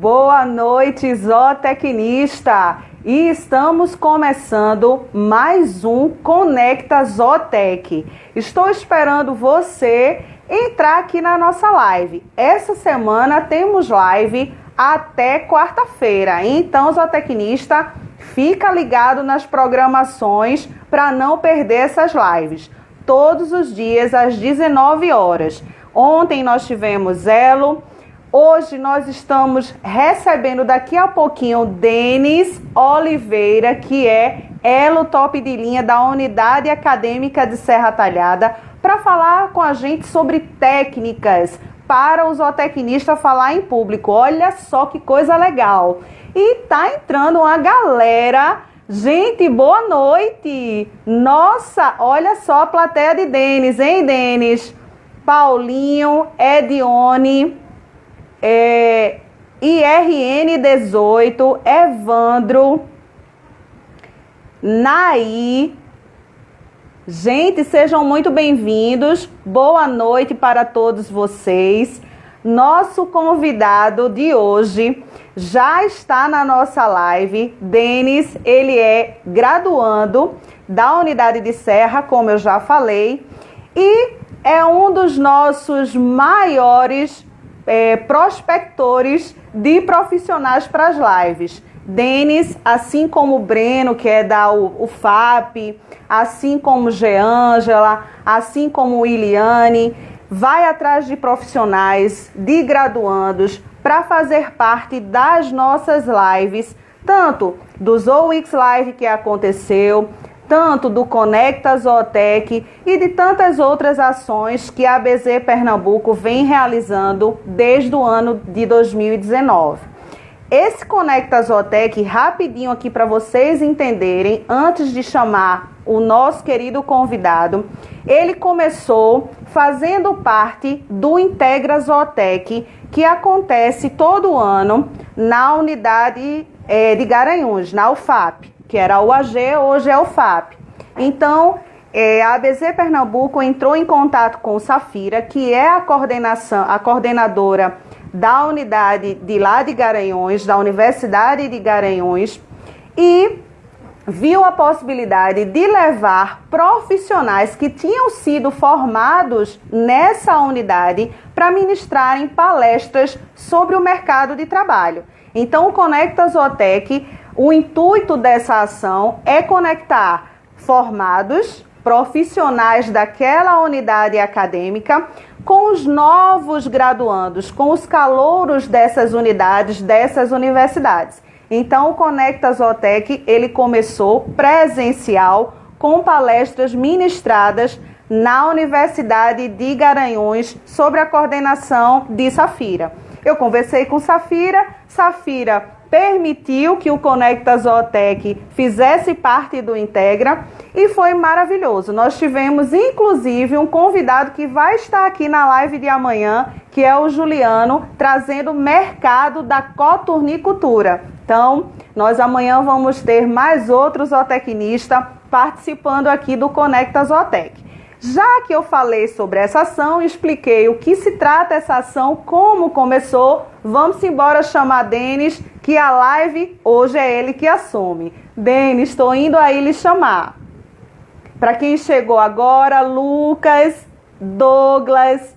Boa noite, zootecnista! E estamos começando mais um Conecta Zootec. Estou esperando você entrar aqui na nossa live. Essa semana temos live até quarta-feira. Então, zootecnista, fica ligado nas programações para não perder essas lives. Todos os dias às 19 horas. Ontem nós tivemos Elo. Hoje nós estamos recebendo daqui a pouquinho Denis Oliveira, que é Elo Top de Linha da Unidade Acadêmica de Serra Talhada, para falar com a gente sobre técnicas para o zootecnista falar em público. Olha só que coisa legal. E tá entrando uma galera. Gente, boa noite. Nossa, olha só a plateia de Denis, hein, Denis? Paulinho, Edione, IRN18, Evandro, Naí. Gente, sejam muito bem-vindos. Boa noite para todos vocês. Nosso convidado de hoje já está na nossa live. Denis, ele é graduando da Unidade de Serra, como eu já falei, e é um dos nossos maiores prospectores de profissionais para as lives. Denis, assim como o Breno, que é da UFAP, assim como Geângela, assim como Iliane, vai atrás de profissionais, de graduandos, para fazer parte das nossas lives, tanto do ZooX Live que aconteceu, tanto do Conecta Zootec e de tantas outras ações que a ABZ Pernambuco vem realizando desde o ano de 2019. Esse Conecta Zootec, rapidinho aqui para vocês entenderem, antes de chamar o nosso querido convidado, ele começou fazendo parte do Integra Zootec, que acontece todo ano na unidade de Garanhuns, na UFAP, que era o AG, hoje é o FAP. Então, a ABZ Pernambuco entrou em contato com o Safira, que é a coordenadora da unidade de lá de Garanhuns, da Universidade de Garanhuns, e viu a possibilidade de levar profissionais que tinham sido formados nessa unidade para ministrarem palestras sobre o mercado de trabalho. Então, o Conecta Zootec, o intuito dessa ação é conectar formados, profissionais daquela unidade acadêmica, com os novos graduandos, com os calouros dessas unidades, dessas universidades. Então, o Conecta Zootec, ele começou presencial, com palestras ministradas na Universidade de Garanhuns, sobre a coordenação de Safira. Eu conversei com Safira permitiu que o Conecta Zootec fizesse parte do Integra e foi maravilhoso. Nós tivemos, inclusive, um convidado que vai estar aqui na live de amanhã, que é o Juliano, trazendo o mercado da coturnicultura. Então, nós amanhã vamos ter mais outro zootecnista participando aqui do Conecta Zootec. Já que eu falei sobre essa ação, expliquei o que se trata essa ação, como começou, vamos embora chamar Denis, que a live hoje é ele que assume. Denis, estou indo aí lhe chamar. Para quem chegou agora, Lucas, Douglas,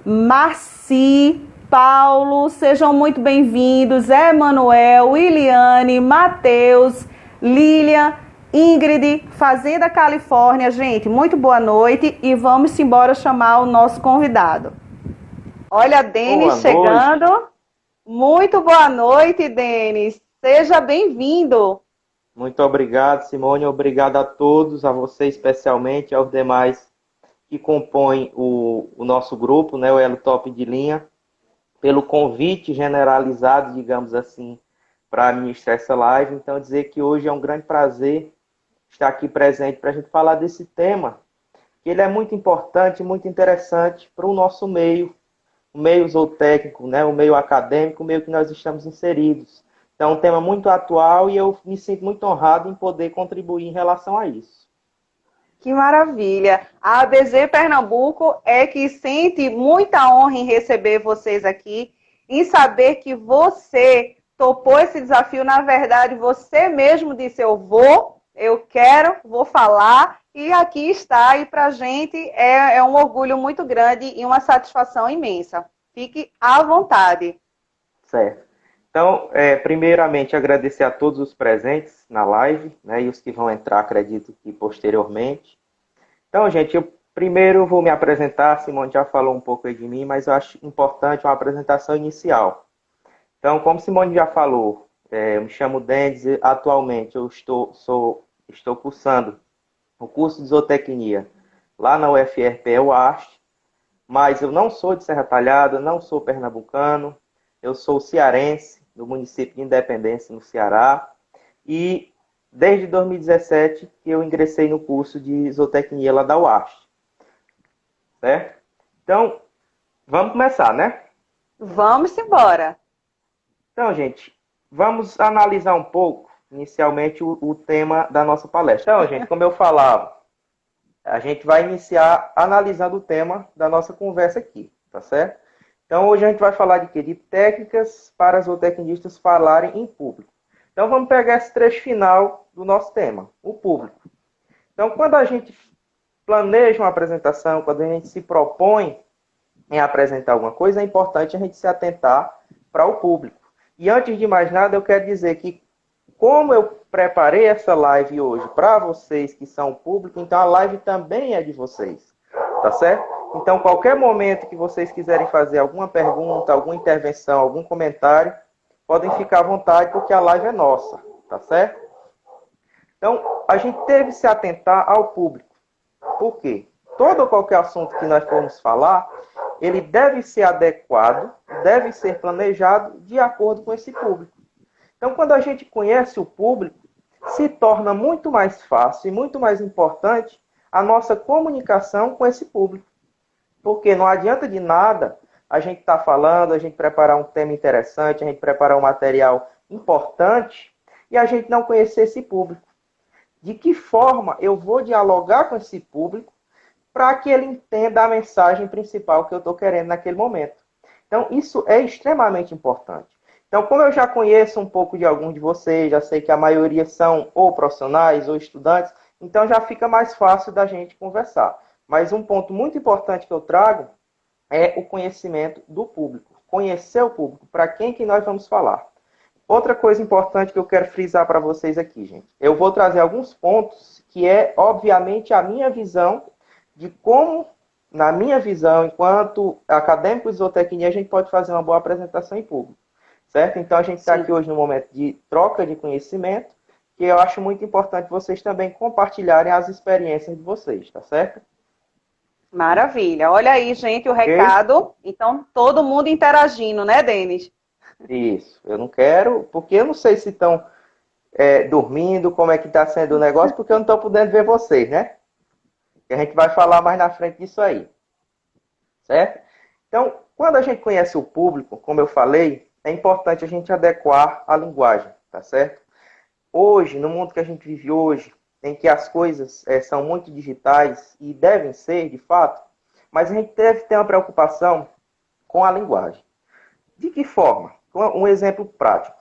Marci, Paulo, sejam muito bem-vindos. Emanuel, Iliane, Matheus, Lilian, Ingrid, Fazenda Califórnia. Gente, muito boa noite e vamos embora chamar o nosso convidado. Olha, Denis chegando. Muito boa noite, Denis. Seja bem-vindo. Muito obrigado, Simone. Obrigado a todos, a você especialmente, aos demais que compõem o nosso grupo, né, o Elo Top de Linha, pelo convite generalizado, digamos assim, para ministrar essa live. Então, dizer que hoje é um grande prazer estar aqui presente para a gente falar desse tema, que ele é muito importante, muito interessante para o nosso meio, o meio zootécnico, né, o meio acadêmico, o meio que nós estamos inseridos. Então, é um tema muito atual e eu me sinto muito honrado em poder contribuir em relação a isso. Que maravilha! A ABZ Pernambuco é que sente muita honra em receber vocês aqui em saber que você topou esse desafio. Na verdade, você mesmo disse, eu vou, eu quero, vou falar, e aqui está. E para a gente é um orgulho muito grande e uma satisfação imensa. Fique à vontade. Certo. Então, primeiramente, agradecer a todos os presentes na live, né, e os que vão entrar, acredito que posteriormente. Então, gente, eu primeiro vou me apresentar. A Simone já falou um pouco aí de mim, mas eu acho importante uma apresentação inicial. Então, como Simone já falou, eu me chamo Denis, e atualmente eu estou cursando o curso de zootecnia lá na UFRPE UAST, mas eu não sou de Serra Talhada, não sou pernambucano, eu sou cearense, do município de Independência, no Ceará, e desde 2017 que eu ingressei no curso de zootecnia lá da UAST, certo? Então, vamos começar, né? Vamos embora. Então, gente, vamos analisar um pouco, inicialmente, o tema da nossa palestra. Então, gente, como eu falava, a gente vai iniciar analisando o tema da nossa conversa aqui, tá certo? Então, hoje a gente vai falar de quê? De técnicas para zootecnistas falarem em público. Então, vamos pegar esse trecho final do nosso tema, o público. Então, quando a gente planeja uma apresentação, quando a gente se propõe em apresentar alguma coisa, é importante a gente se atentar para o público. E antes de mais nada, eu quero dizer que, como eu preparei essa live hoje para vocês que são público, então a live também é de vocês, tá certo? Então, qualquer momento que vocês quiserem fazer alguma pergunta, alguma intervenção, algum comentário, podem ficar à vontade, porque a live é nossa, tá certo? Então, a gente deve se atentar ao público. Por quê? Todo ou qualquer assunto que nós formos falar, ele deve ser adequado, deve ser planejado de acordo com esse público. Então, quando a gente conhece o público, se torna muito mais fácil e muito mais importante a nossa comunicação com esse público. Porque não adianta de nada a gente estar falando, a gente preparar um tema interessante, a gente preparar um material importante e a gente não conhecer esse público. De que forma eu vou dialogar com esse público para que ele entenda a mensagem principal que eu estou querendo naquele momento. Então, isso é extremamente importante. Então, como eu já conheço um pouco de alguns de vocês, já sei que a maioria são ou profissionais ou estudantes, então já fica mais fácil da gente conversar. Mas um ponto muito importante que eu trago é o conhecimento do público. Conhecer o público, para quem que nós vamos falar. Outra coisa importante que eu quero frisar para vocês aqui, gente. Eu vou trazer alguns pontos que é, obviamente, a minha visão de como, na minha visão, enquanto acadêmico de zootecnia, a gente pode fazer uma boa apresentação em público, certo? Então, a gente está aqui hoje no momento de troca de conhecimento, que eu acho muito importante vocês também compartilharem as experiências de vocês, tá certo? Maravilha. Olha aí, gente, o recado. Então, todo mundo interagindo, né, Denis? Isso. Eu não quero, porque eu não sei se estão dormindo, como é que está sendo o negócio, porque eu não estou podendo ver vocês, né? Que a gente vai falar mais na frente disso aí. Certo? Então, quando a gente conhece o público, como eu falei, é importante a gente adequar a linguagem, tá certo? Hoje, no mundo que a gente vive hoje, em que as coisas são muito digitais e devem ser, de fato, mas a gente deve ter uma preocupação com a linguagem. De que forma? Um exemplo prático.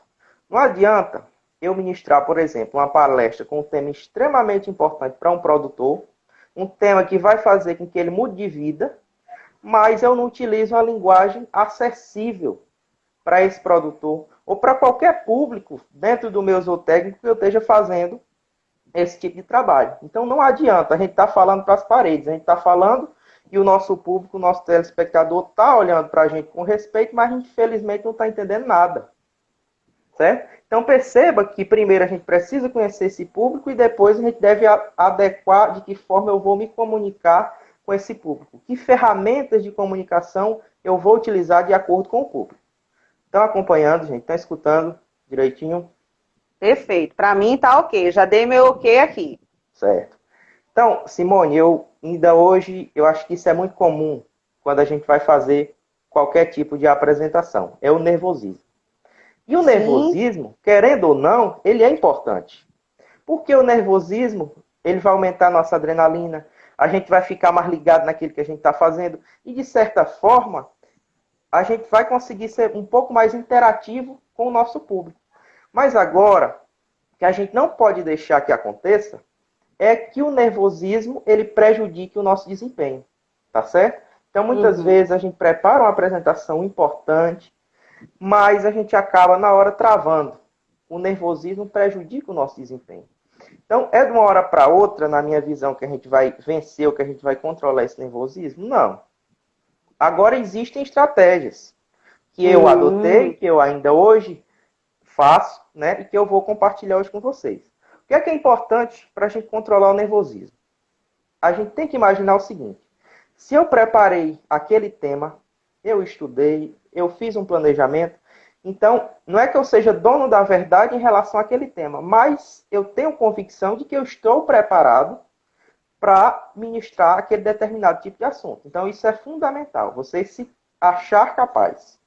Não adianta eu ministrar, por exemplo, uma palestra com um tema extremamente importante para um produtor, um tema que vai fazer com que ele mude de vida, mas eu não utilizo uma linguagem acessível para esse produtor ou para qualquer público dentro do meu zootécnico que eu esteja fazendo esse tipo de trabalho. Então não adianta a gente estar falando para as paredes, a gente está falando e o nosso público, o nosso telespectador está olhando para a gente com respeito, mas infelizmente não está entendendo nada. Certo? Então perceba que primeiro a gente precisa conhecer esse público e depois a gente deve adequar de que forma eu vou me comunicar com esse público. Que ferramentas de comunicação eu vou utilizar de acordo com o público. Estão acompanhando, gente? Estão escutando direitinho? Perfeito. Para mim tá ok. Já dei meu ok aqui. Certo. Então, Simone, eu ainda hoje, eu acho que isso é muito comum quando a gente vai fazer qualquer tipo de apresentação. É o nervosismo. E o nervosismo, querendo ou não, ele é importante. Porque o nervosismo, ele vai aumentar a nossa adrenalina, a gente vai ficar mais ligado naquilo que a gente está fazendo. E, de certa forma, a gente vai conseguir ser um pouco mais interativo com o nosso público. Mas agora, o que a gente não pode deixar que aconteça é que o nervosismo ele prejudique o nosso desempenho, tá certo? Então, muitas vezes a gente prepara uma apresentação importante, mas a gente acaba na hora travando. O nervosismo prejudica o nosso desempenho. Então, é de uma hora para outra, na minha visão, que a gente vai vencer ou que a gente vai controlar esse nervosismo? Não. Agora existem estratégias que eu adotei, que eu ainda hoje faço, né, e que eu vou compartilhar hoje com vocês. O que é importante para a gente controlar o nervosismo? A gente tem que imaginar o seguinte: se eu preparei aquele tema, eu estudei, eu fiz um planejamento, então não é que eu seja dono da verdade em relação àquele tema, mas eu tenho convicção de que eu estou preparado para ministrar aquele determinado tipo de assunto. Então isso é fundamental, você se achar capaz,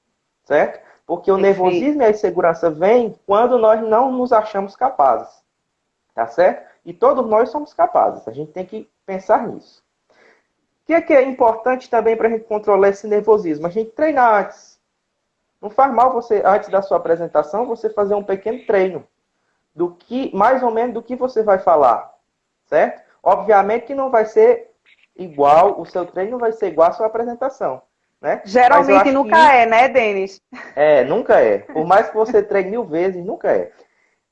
certo? Porque o nervosismo e a insegurança vêm quando nós não nos achamos capazes, tá certo? E todos nós somos capazes, a gente tem que pensar nisso. O que é importante também para a gente controlar esse nervosismo? A gente treinar antes. Não faz mal você, antes da sua apresentação, você fazer um pequeno treino do que, mais ou menos, do que você vai falar, certo? Obviamente que não vai ser igual, o seu treino não vai ser igual à sua apresentação, né? Geralmente nunca é, né, Denis? Nunca é. Por mais que você treine 1000 vezes, nunca é.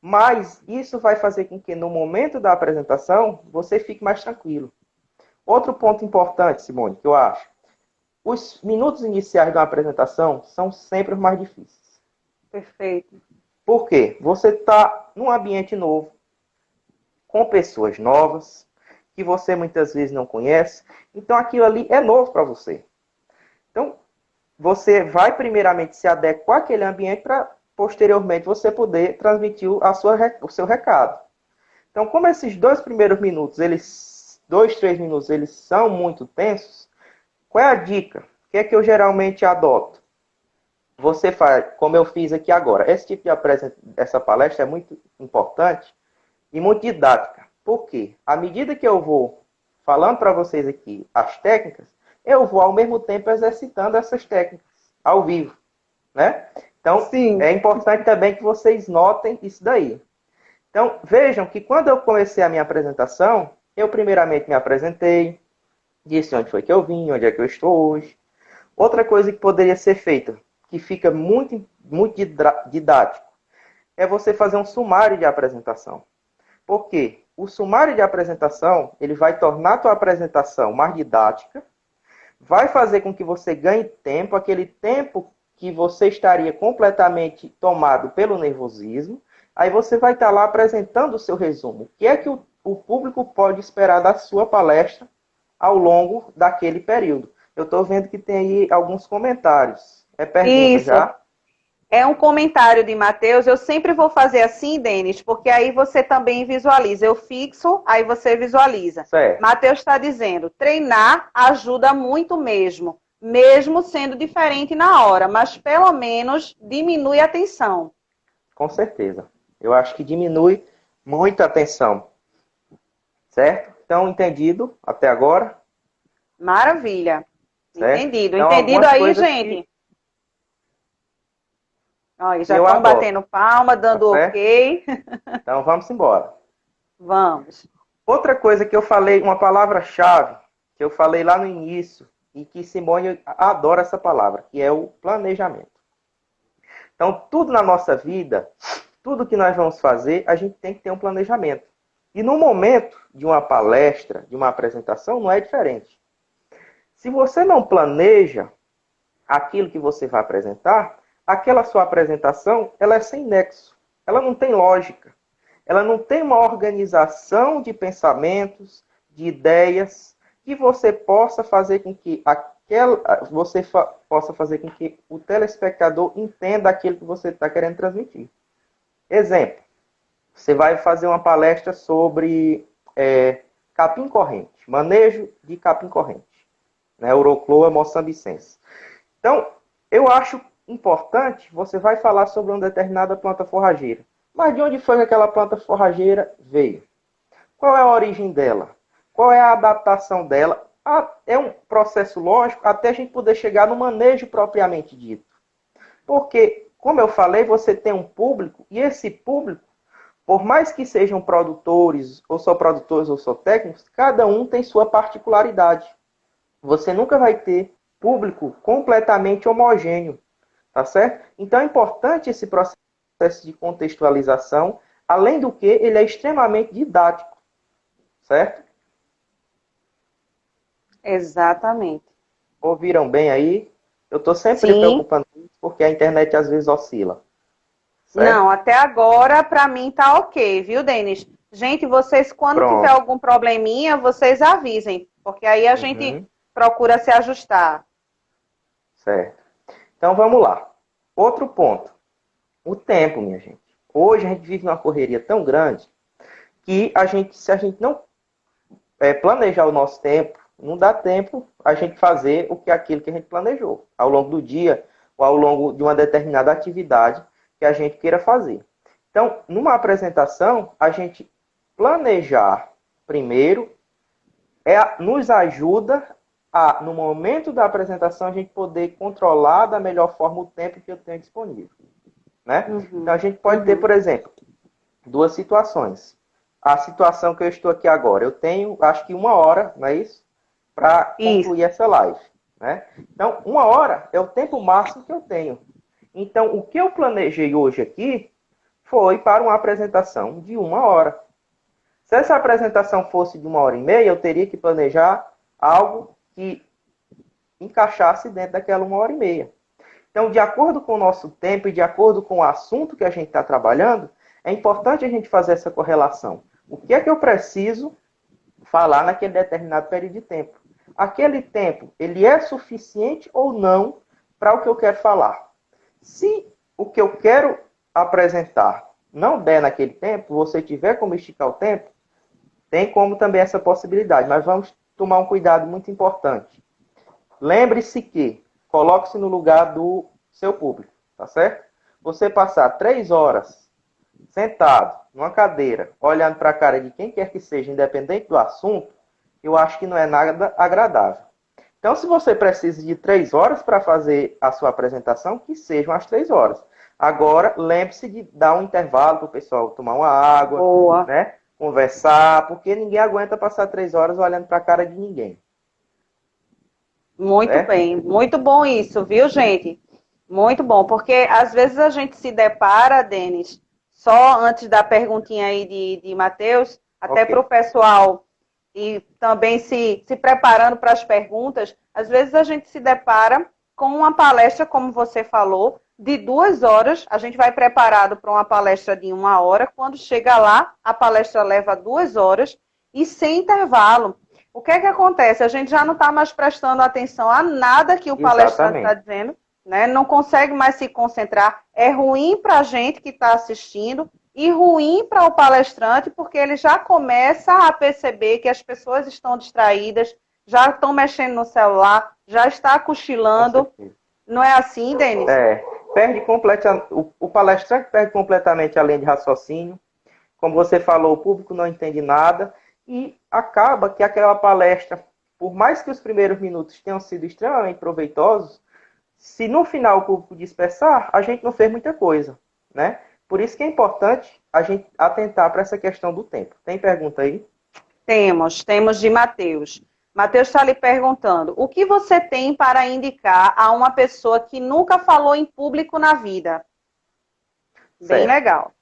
Mas isso vai fazer com que no momento da apresentação você fique mais tranquilo. Outro ponto importante, Simone, que eu acho. Os minutos iniciais de uma apresentação são sempre os mais difíceis. Perfeito. Por quê? Você está num ambiente novo, com pessoas novas, que você muitas vezes não conhece. Então aquilo ali é novo para você. Então, você vai primeiramente se adequar àquele ambiente para posteriormente você poder transmitir o seu recado. Então, como esses 2 primeiros minutos, 2, 3 minutos, eles são muito tensos, qual é a dica? O que é que eu geralmente adoto? Você faz, como eu fiz aqui agora, esse tipo de essa palestra é muito importante e muito didática. Por quê? À medida que eu vou falando para vocês aqui as técnicas, eu vou ao mesmo tempo exercitando essas técnicas ao vivo, né? Então, Sim. É importante também que vocês notem isso daí. Então, vejam que quando eu comecei a minha apresentação, eu primeiramente me apresentei, disse onde foi que eu vim, onde é que eu estou hoje. Outra coisa que poderia ser feita, que fica muito, muito didático, é você fazer um sumário de apresentação. Por quê? O sumário de apresentação, ele vai tornar a tua apresentação mais didática, vai fazer com que você ganhe tempo, aquele tempo que você estaria completamente tomado pelo nervosismo, aí você vai estar lá apresentando o seu resumo. O que é que o público pode esperar da sua palestra ao longo daquele período? Eu estou vendo que tem aí alguns comentários. É pergunta Isso. já? É um comentário de Matheus. Eu sempre vou fazer assim, Denis, porque aí você também visualiza. Eu fixo, aí você visualiza. Certo. Matheus está dizendo, treinar ajuda muito mesmo, mesmo sendo diferente na hora, mas pelo menos diminui a tensão. Com certeza. Eu acho que diminui muito a tensão. Certo? Então, entendido até agora? Maravilha. Certo? Entendido. Então, Entendido aí, coisas gente? que Ó, já eu estão adoto. batendo palma, dando Tá ok. Então, vamos embora. Vamos. Outra coisa que eu falei, uma palavra-chave, que eu falei lá no início, e que Simone adora essa palavra, que é o planejamento. Então, tudo na nossa vida, tudo que nós vamos fazer, a gente tem que ter um planejamento. E no momento de uma palestra, de uma apresentação, não é diferente. Se você não planeja aquilo que você vai apresentar, aquela sua apresentação, ela é sem nexo. Ela não tem lógica. Ela não tem uma organização de pensamentos, de ideias, que você possa fazer com que possa fazer com que o telespectador entenda aquilo que você está querendo transmitir. Exemplo, você vai fazer uma palestra sobre capim corrente, manejo de capim corrente, né, Urochloa moçambicense. Então, eu acho importante, você vai falar sobre uma determinada planta forrageira. Mas de onde foi que aquela planta forrageira veio? Qual é a origem dela? Qual é a adaptação dela É um processo lógico até a gente poder chegar no manejo propriamente dito. Porque, como eu falei, você tem um público, e esse público, por mais que sejam produtores ou só técnicos, cada um tem sua particularidade. Você nunca vai ter público completamente homogêneo, tá certo? Então é importante esse processo de contextualização, além do que ele é extremamente didático, certo? Exatamente. Ouviram bem aí? Eu estou sempre Sim. preocupando com isso, porque a internet às vezes oscila. Certo? Não, até agora para mim tá ok, viu, Denis? Gente, vocês quando tiver Pronto. algum probleminha, vocês avisem, porque aí a gente procura se ajustar. Certo. Então vamos lá. Outro ponto. O tempo, minha gente. Hoje a gente vive numa correria tão grande que se a gente não planejar o nosso tempo, não dá tempo a gente fazer aquilo que a gente planejou ao longo do dia ou ao longo de uma determinada atividade que a gente queira fazer. Então, numa apresentação, a gente planejar primeiro nos ajuda a, no momento da apresentação, a gente poder controlar da melhor forma o tempo que eu tenho disponível. Né? Então, a gente pode ter, por exemplo, duas situações. A situação que eu estou aqui agora, eu tenho, acho que 1 hora, não é isso? Para concluir essa live. Né? Então, 1 hora é o tempo máximo que eu tenho. Então, o que eu planejei hoje aqui foi para uma apresentação de 1 hora. Se essa apresentação fosse de 1 hora e meia, eu teria que planejar algo que encaixasse dentro daquela 1 hora e meia. Então, de acordo com o nosso tempo e de acordo com o assunto que a gente está trabalhando, é importante a gente fazer essa correlação. O que é que eu preciso falar naquele determinado período de tempo? Aquele tempo, ele é suficiente ou não para o que eu quero falar? Se o que eu quero apresentar não der naquele tempo, você tiver como esticar o tempo, tem como também essa possibilidade, mas vamos tomar um cuidado muito importante. Lembre-se que, coloque-se no lugar do seu público, tá certo? Você passar 3 horas sentado numa cadeira, olhando para a cara de quem quer que seja, independente do assunto, eu acho que não é nada agradável. Então, se você precisa de 3 horas para fazer a sua apresentação, que sejam as 3 horas. Agora, lembre-se de dar um intervalo para o pessoal tomar uma água, né? Conversar, porque ninguém aguenta passar 3 horas olhando para a cara de ninguém. Muito bem, muito bom isso, viu, gente? Muito bom, porque às vezes a gente se depara, Denis, só antes da perguntinha aí de Matheus, até para o pessoal e também se preparando para as perguntas, às vezes a gente se depara com uma palestra, como você falou, de 2 horas, a gente vai preparado para uma palestra de 1 hora, quando chega lá, a palestra leva 2 horas e sem intervalo. O que é que acontece? A gente já não está mais prestando atenção a nada que o palestrante está dizendo, né? Não consegue mais se concentrar. É ruim para a gente que está assistindo e ruim para o palestrante, porque ele já começa a perceber que as pessoas estão distraídas, já estão mexendo no celular, já está cochilando. Não é assim, Denis? O palestrante perde completamente a linha de raciocínio. Como você falou, o público não entende nada e acaba que aquela palestra, por mais que os primeiros minutos tenham sido extremamente proveitosos, se no final o público dispersar, a gente não fez muita coisa, né? Por isso que é importante a gente atentar para essa questão do tempo. Tem pergunta aí? Temos de Matheus. Matheus está lhe perguntando, o que você tem para indicar a uma pessoa que nunca falou em público na vida? Bem legal.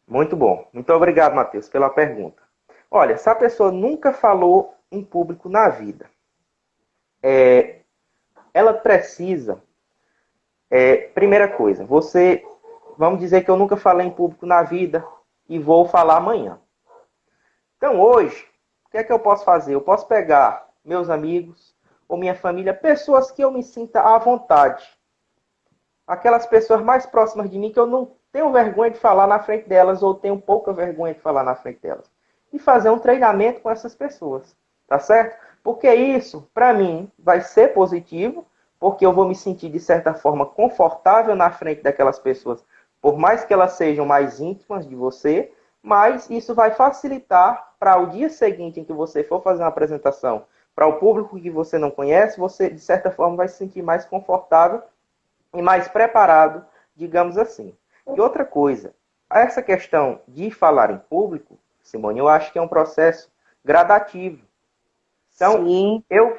Muito bom. Muito obrigado, Matheus, pela pergunta. Olha, se a pessoa nunca falou em público na vida, ela precisa... primeira coisa, vamos dizer que eu nunca falei em público na vida e vou falar amanhã. Então, hoje, o que é que eu posso fazer? Eu posso pegar meus amigos ou minha família, pessoas que eu me sinta à vontade. Aquelas pessoas mais próximas de mim que eu não tenho vergonha de falar na frente delas ou tenho pouca vergonha de falar na frente delas. E fazer um treinamento com essas pessoas, tá certo? Porque isso, para mim, vai ser positivo, porque eu vou me sentir, de certa forma, confortável na frente daquelas pessoas, por mais que elas sejam mais íntimas de você, mas isso vai facilitar para o dia seguinte em que você for fazer uma apresentação para o público que você não conhece, você, de certa forma, vai se sentir mais confortável e mais preparado, digamos assim. E outra coisa, essa questão de falar em público, Simone, eu acho que é um processo gradativo. Então, Sim. eu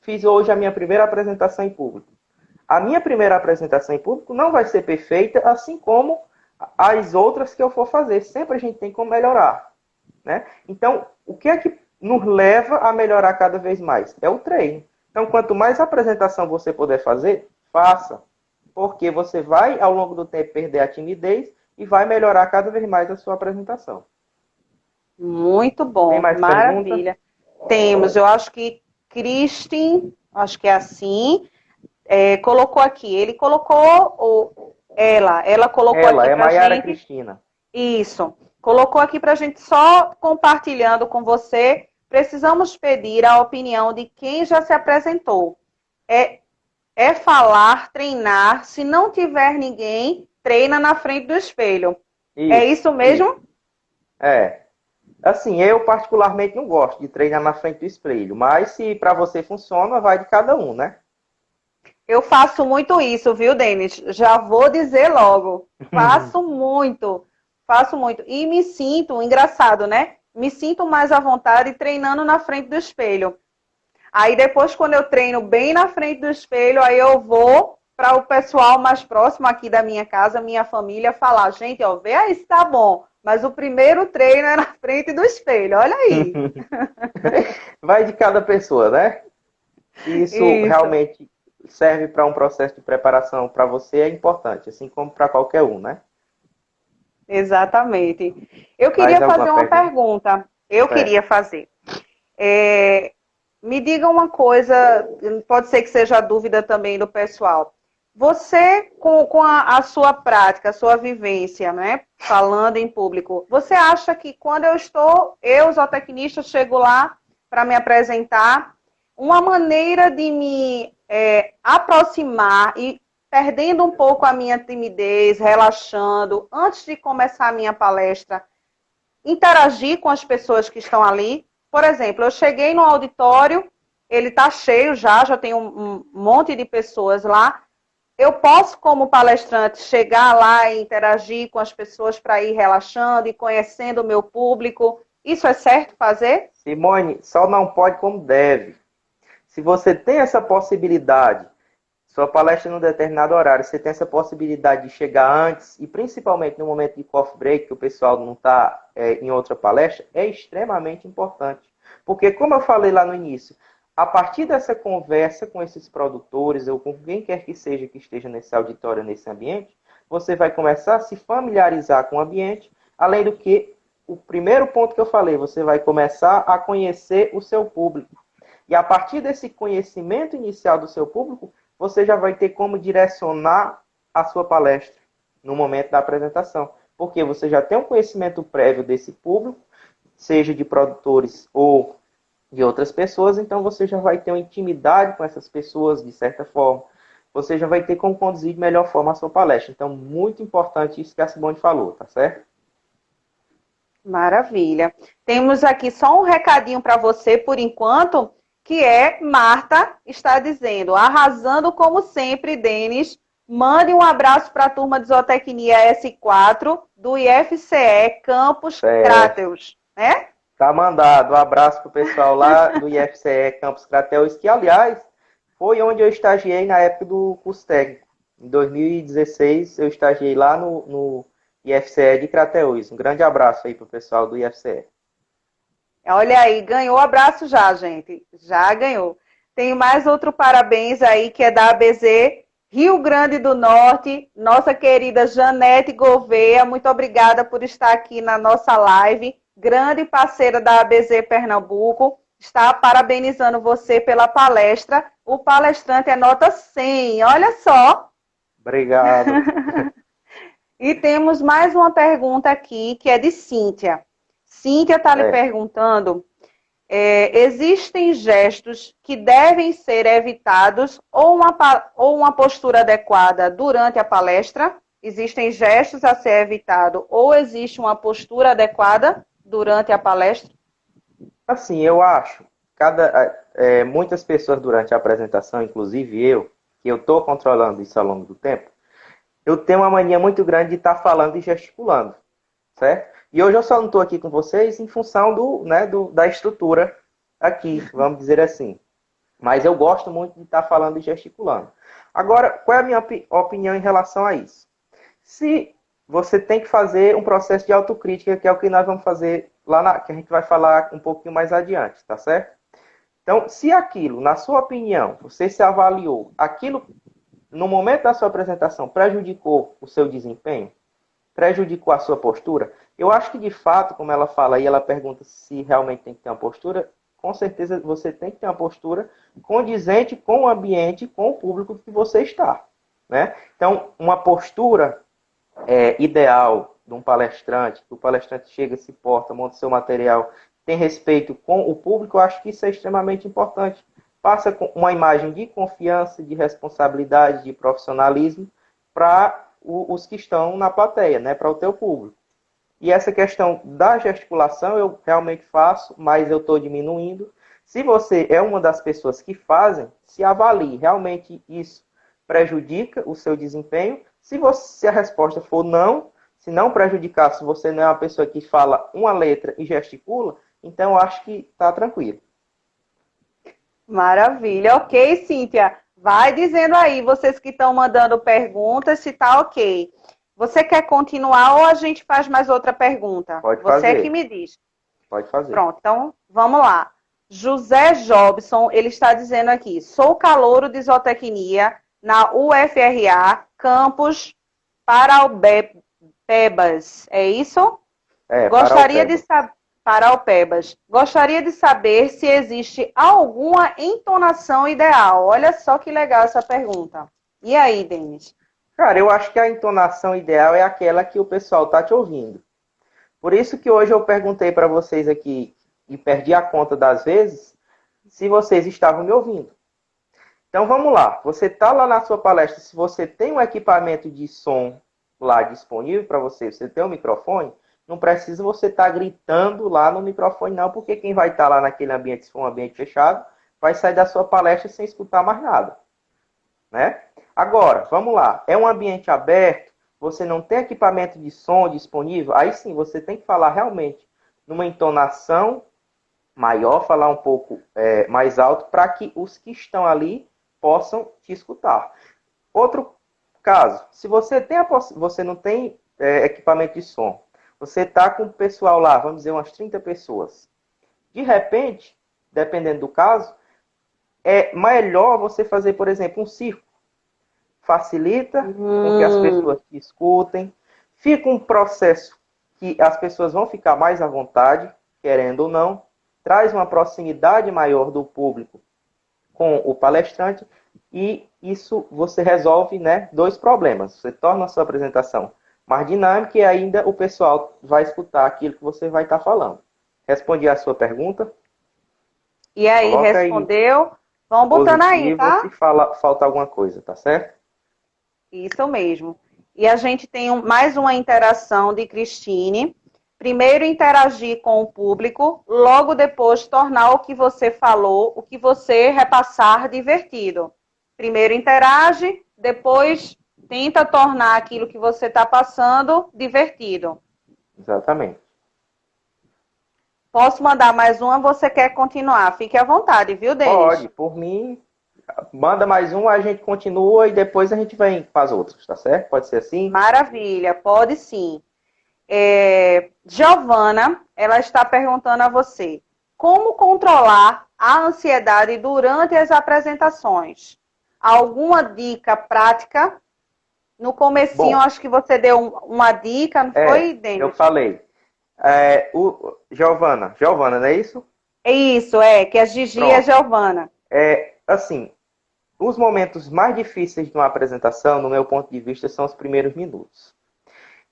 fiz hoje a minha primeira apresentação em público. A minha primeira apresentação em público não vai ser perfeita, assim como as outras que eu for fazer. Sempre a gente tem como melhorar, né? Então, o que é que nos leva a melhorar cada vez mais? É o treino. Então, quanto mais apresentação você puder fazer, faça. Porque você vai, ao longo do tempo, perder a timidez e vai melhorar cada vez mais a sua apresentação. Muito Tem bom, mais perguntas? maravilha. Temos, eu acho que Kristin, acho que é assim, colocou aqui. Ele colocou, ou ela colocou Ela aqui é pra Maiara gente. Cristina. Isso. Colocou aqui pra gente só compartilhando com você. Precisamos pedir a opinião de quem já se apresentou. É, é falar, treinar. Se não tiver ninguém, treina na frente do espelho. É Isso, isso isso. mesmo? É. Assim, eu particularmente não gosto de treinar na frente do espelho, mas se para você funciona, vai de cada um, né? Eu faço muito isso, viu, Denis? Já vou dizer logo. Faço muito. Faço muito. E me sinto, engraçado, né? Me sinto mais à vontade treinando na frente do espelho. Aí depois, quando eu treino bem na frente do espelho, aí eu vou para o pessoal mais próximo aqui da minha casa, minha família, falar, gente, ó, vê aí se tá bom. Mas o primeiro treino é na frente do espelho, olha aí. Vai de cada pessoa, né? E isso Isso, realmente serve para um processo de preparação para você é importante, assim como para qualquer um, né? exatamente. Eu Mais queria alguma fazer uma pergunta? pergunta. Eu Certo. queria fazer. É, me diga uma coisa, pode ser que seja a dúvida também do pessoal. Você, com a sua prática, a sua vivência, né, falando em público, você acha que quando eu, zootecnista, chego lá para me apresentar, uma maneira de me aproximar e perdendo um pouco a minha timidez, relaxando, antes de começar a minha palestra, interagir com as pessoas que estão ali. Por exemplo, eu cheguei no auditório, ele está cheio já tem um monte de pessoas lá. Eu posso, como palestrante, chegar lá e interagir com as pessoas para ir relaxando e conhecendo o meu público. Isso é certo fazer? Simone, só não pode como deve. Se você tem essa possibilidade, sua palestra em um determinado horário, você tem essa possibilidade de chegar antes, e principalmente no momento de coffee break, que o pessoal não está em outra palestra, é extremamente importante. Porque, como eu falei lá no início, a partir dessa conversa com esses produtores, ou com quem quer que seja que esteja nesse auditório, nesse ambiente, você vai começar a se familiarizar com o ambiente, além do que, o primeiro ponto que eu falei, você vai começar a conhecer o seu público. E a partir desse conhecimento inicial do seu público, você já vai ter como direcionar a sua palestra no momento da apresentação. Porque você já tem um conhecimento prévio desse público, seja de produtores ou de outras pessoas, então você já vai ter uma intimidade com essas pessoas, de certa forma. Você já vai ter como conduzir de melhor forma a sua palestra. Então, muito importante isso que a Simone falou, tá certo? Maravilha. Temos aqui só um recadinho para você, por enquanto, que é Marta está dizendo, arrasando como sempre, Denis. Mande um abraço para a turma de Zootecnia S4 do IFCE Campus Crateus, né? Tá mandado. Um abraço pro pessoal lá do IFCE Campus Crateus, que, aliás, foi onde eu estagiei na época do curso técnico. Em 2016, eu estagiei lá no IFCE de Crateús. Um grande abraço aí pro pessoal do IFCE. Olha aí, ganhou abraço já, gente. Já ganhou. Tem mais outro parabéns aí, que é da ABZ Rio Grande do Norte, nossa querida Janete Gouveia. Muito obrigada por estar aqui na nossa live. Grande parceira da ABZ Pernambuco. Está parabenizando você pela palestra. O palestrante é nota 100. Olha só. Obrigado. E temos mais uma pergunta aqui, que é de Cíntia. Cíntia está lhe perguntando, existem gestos que devem ser evitados ou uma postura adequada durante a palestra? Existem gestos a ser evitado ou existe uma postura adequada durante a palestra? Assim, eu acho muitas pessoas durante a apresentação, inclusive eu, que eu estou controlando isso ao longo do tempo, eu tenho uma mania muito grande de estar falando e gesticulando, certo? E hoje eu só não estou aqui com vocês em função da estrutura aqui, vamos dizer assim. Mas eu gosto muito de estar falando e gesticulando. Agora, qual é a minha opinião em relação a isso? Se você tem que fazer um processo de autocrítica, que é o que nós vamos fazer que a gente vai falar um pouquinho mais adiante, tá certo? Então, se aquilo, na sua opinião, você se avaliou, aquilo no momento da sua apresentação prejudicou o seu desempenho, prejudicou a sua postura, eu acho que de fato, como ela fala aí, ela pergunta se realmente tem que ter uma postura, com certeza você tem que ter uma postura condizente com o ambiente, com o público que você está, né? Então, uma postura ideal de um palestrante, que o palestrante chega, se porta, monta seu material, tem respeito com o público, eu acho que isso é extremamente importante. Passa com uma imagem de confiança, de responsabilidade, de profissionalismo para os que estão na plateia, né, para o teu público. E essa questão da gesticulação eu realmente faço, mas eu estou diminuindo. Se você é uma das pessoas que fazem, se avalie. Realmente isso prejudica o seu desempenho. Se a resposta for não, se não prejudicar, se você não é uma pessoa que fala uma letra e gesticula, então eu acho que está tranquilo. Maravilha. Ok, Cíntia. Vai dizendo aí, vocês que estão mandando perguntas, se tá ok. Você quer continuar ou a gente faz mais outra pergunta? Pode Você fazer. é que me diz. Pode fazer. Pronto, então vamos lá. José Jobson, ele está dizendo aqui, sou calouro de zootecnia na UFRA, campus Paraupebas. É isso? Gostaria de saber... Paraupebas. Gostaria de saber se existe alguma entonação ideal. Olha só que legal essa pergunta. E aí, Denis? Cara, eu acho que a entonação ideal é aquela que o pessoal está te ouvindo. Por isso que hoje eu perguntei para vocês aqui, e perdi a conta das vezes, se vocês estavam me ouvindo. Então vamos lá. Você está lá na sua palestra, se você tem um equipamento de som lá disponível para você, você tem um microfone, não precisa você estar gritando lá no microfone não, porque quem vai estar lá naquele ambiente, se for um ambiente fechado, vai sair da sua palestra sem escutar mais nada, né? Agora, vamos lá. É um ambiente aberto, você não tem equipamento de som disponível, aí sim, você tem que falar realmente numa entonação maior, falar um pouco mais alto, para que os que estão ali possam te escutar. Outro caso, se você não tem equipamento de som, você está com o pessoal lá, vamos dizer, umas 30 pessoas. De repente, dependendo do caso, é melhor você fazer, por exemplo, um círculo. Facilita com que as pessoas te escutem. Fica um processo que as pessoas vão ficar mais à vontade, querendo ou não. Traz uma proximidade maior do público com o palestrante. E isso você resolve, né, dois problemas. Você torna a sua apresentação mais dinâmica e ainda o pessoal vai escutar aquilo que você vai estar falando. Respondi a sua pergunta? E aí, coloca respondeu? Vamos botando aí, tá? Se falta alguma coisa, tá certo? Isso mesmo. E a gente tem mais uma interação de Cristine. Primeiro interagir com o público, logo depois tornar o que você falou, o que você repassar divertido. Primeiro interage, depois tenta tornar aquilo que você está passando divertido. Exatamente. Posso mandar mais uma? Você quer continuar? Fique à vontade, viu, Denis? Pode, por mim. Manda mais um, a gente continua e depois a gente vai para as outras, tá certo? Pode ser assim? Maravilha, pode sim. Giovana, ela está perguntando a você, como controlar a ansiedade durante as apresentações? Alguma dica prática? No comecinho, acho que você deu uma dica, não foi, Denis? Eu falei. Giovana, não é isso? É isso, que a Gigi é Giovana. Assim, os momentos mais difíceis de uma apresentação, no meu ponto de vista, são os primeiros minutos.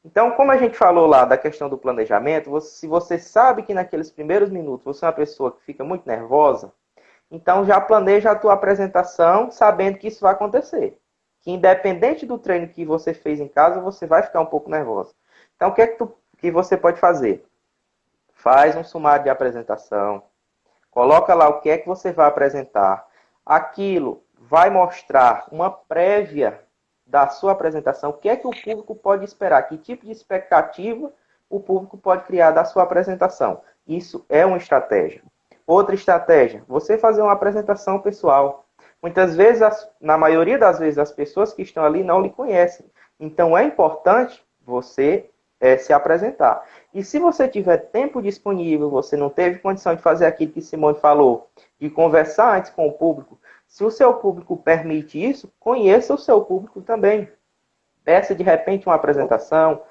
Então, como a gente falou lá da questão do planejamento, se você sabe que naqueles primeiros minutos você é uma pessoa que fica muito nervosa, então já planeja a tua apresentação sabendo que isso vai acontecer. Que independente do treino que você fez em casa, você vai ficar um pouco nervosa. Então, o que você pode fazer? Faz um sumário de apresentação, Coloca lá o que é que você vai apresentar. Aquilo vai mostrar uma prévia da sua apresentação, o que é que o público pode esperar, que tipo de expectativa o público pode criar da sua apresentação. Isso é uma estratégia. Outra estratégia, você fazer uma apresentação pessoal. Muitas vezes, na maioria das vezes, as pessoas que estão ali não lhe conhecem. Então, é importante você se apresentar. E se você tiver tempo disponível, você não teve condição de fazer aquilo que Simone falou, de conversar antes com o público, se o seu público permite isso, conheça o seu público também. Peça, de repente, uma apresentação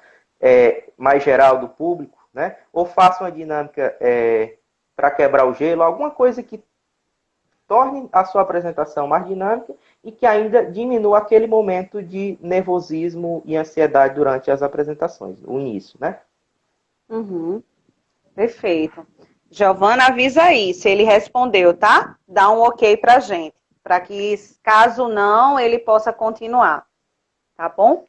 mais geral do público, né? Ou faça uma dinâmica para quebrar o gelo, alguma coisa que torne a sua apresentação mais dinâmica e que ainda diminua aquele momento de nervosismo e ansiedade durante as apresentações, o início, né? Uhum. Perfeito. Giovana, avisa aí se ele respondeu, tá? Dá um ok pra gente, para que, caso não, ele possa continuar, tá bom?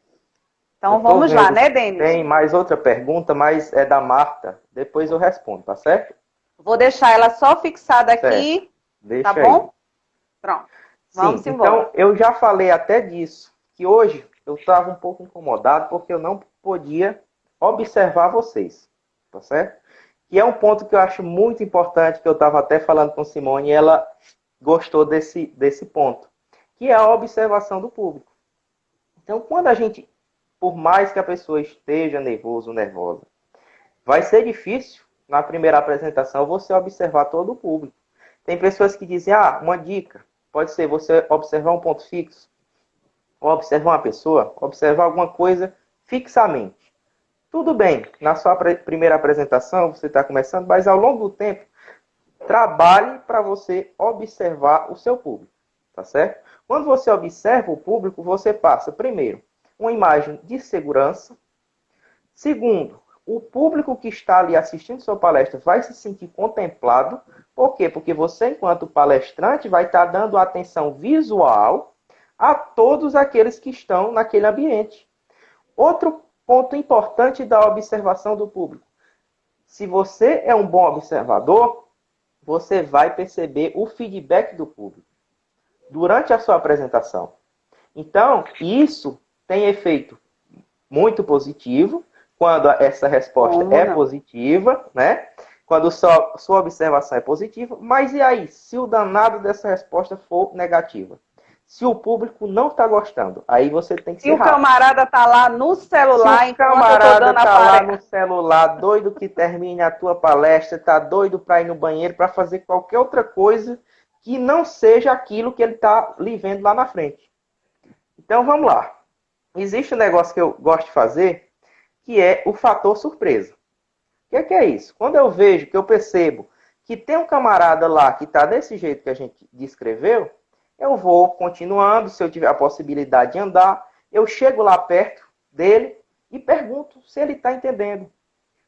Então vamos lá, né, Denis? Tem mais outra pergunta, mas é da Marta. Depois eu respondo, tá certo? Vou deixar ela só fixada aqui, Deixa tá bom? aí. Pronto. Vamos embora. Então, eu já falei até disso, que hoje eu estava um pouco incomodado porque eu não podia observar vocês, tá certo? E é um ponto que eu acho muito importante, que eu estava até falando com Simone, e ela gostou desse ponto, que é a observação do público. Então, quando a gente, por mais que a pessoa esteja nervoso ou nervosa, vai ser difícil, na primeira apresentação, você observar todo o público. Tem pessoas que dizem, uma dica, pode ser você observar um ponto fixo, ou observar uma pessoa, observar alguma coisa fixamente. Tudo bem, na sua primeira apresentação, você está começando, mas ao longo do tempo, trabalhe para você observar o seu público, tá certo? Quando você observa o público, você passa, primeiro, uma imagem de segurança. Segundo, o público que está ali assistindo sua palestra vai se sentir contemplado. Por quê? Porque você, enquanto palestrante, vai estar dando atenção visual a todos aqueles que estão naquele ambiente. Outro ponto importante da observação do público. Se você é um bom observador, você vai perceber o feedback do público durante a sua apresentação. Então, isso tem efeito muito positivo quando essa resposta é positiva, né? Quando sua observação é positiva. Mas e aí, se o danado dessa resposta for negativa? Se o público não está gostando, aí você tem que ser rápido. Se o camarada tá lá no celular, enquanto eu tô dando a palestra. Se o camarada tá lá no celular, doido que termine a tua palestra, tá doido para ir no banheiro, para fazer qualquer outra coisa que não seja aquilo que ele está lhe vendo lá na frente. Então, vamos lá. Existe um negócio que eu gosto de fazer, que é o fator surpresa. O que é isso? Quando eu vejo, que eu percebo que tem um camarada lá que está desse jeito que a gente descreveu, eu vou continuando, se eu tiver a possibilidade de andar, eu chego lá perto dele e pergunto se ele está entendendo,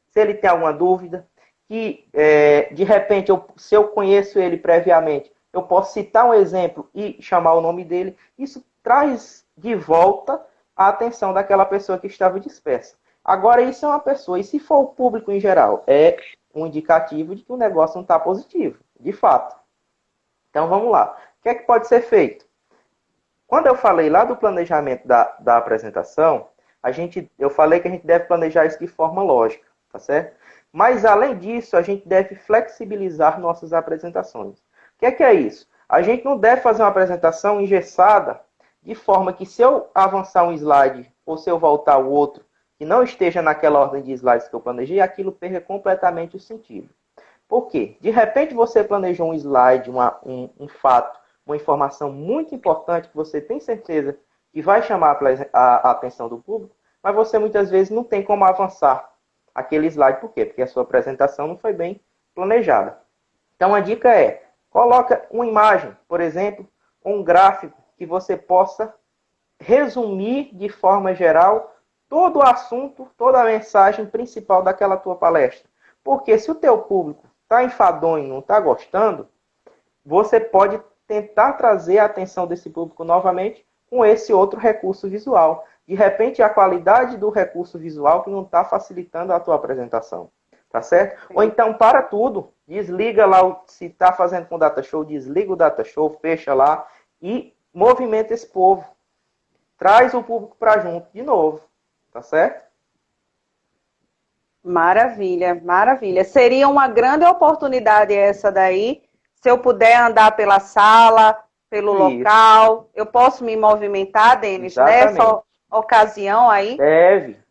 se ele tem alguma dúvida, que de repente, se eu conheço ele previamente, eu posso citar um exemplo e chamar o nome dele. Isso traz de volta a atenção daquela pessoa que estava dispersa. Agora, isso é uma pessoa, e se for o público em geral, é um indicativo de que o negócio não está positivo, de fato. Então, vamos lá. O que é que pode ser feito? Quando eu falei lá do planejamento da apresentação, eu falei que a gente deve planejar isso de forma lógica, tá certo? Mas, além disso, a gente deve flexibilizar nossas apresentações. O que é isso? A gente não deve fazer uma apresentação engessada, de forma que se eu avançar um slide, ou se eu voltar o outro, que não esteja naquela ordem de slides que eu planejei, aquilo perca completamente o sentido. Por quê? De repente você planejou um slide, um fato, uma informação muito importante que você tem certeza que vai chamar a atenção do público, mas você muitas vezes não tem como avançar aquele slide. Por quê? Porque a sua apresentação não foi bem planejada. Então a dica é, coloca uma imagem, por exemplo, um gráfico que você possa resumir de forma geral todo o assunto, toda a mensagem principal daquela tua palestra. Porque se o teu público está enfadonho, não está gostando, você pode tentar trazer a atenção desse público novamente com esse outro recurso visual. De repente, a qualidade do recurso visual que não está facilitando a tua apresentação. Tá certo? Ou então, para tudo, Desliga lá, se está fazendo com o data show, desliga o data show, fecha lá e movimenta esse povo. Traz o público para junto de novo, tá certo? Maravilha, maravilha. Seria uma grande oportunidade essa daí, se eu puder andar pela sala, pelo Isso, local. Eu posso me movimentar, Denis, exatamente. nessa ocasião aí?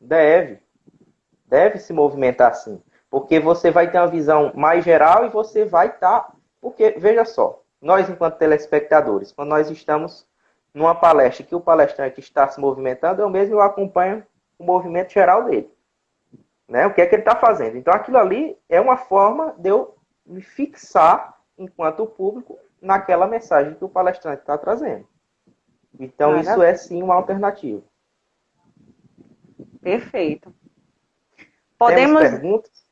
Deve se movimentar assim. Porque você vai ter uma visão mais geral e você vai estar. Porque, veja só, nós, enquanto telespectadores, quando nós estamos numa palestra que o palestrante está se movimentando, eu mesmo acompanho o movimento geral dele. Né? O que é que ele está fazendo? Então, aquilo ali é uma forma de eu me fixar, enquanto público, naquela mensagem que o palestrante está trazendo. Então, isso é sim uma alternativa. Perfeito. Temos Podemos, perguntas?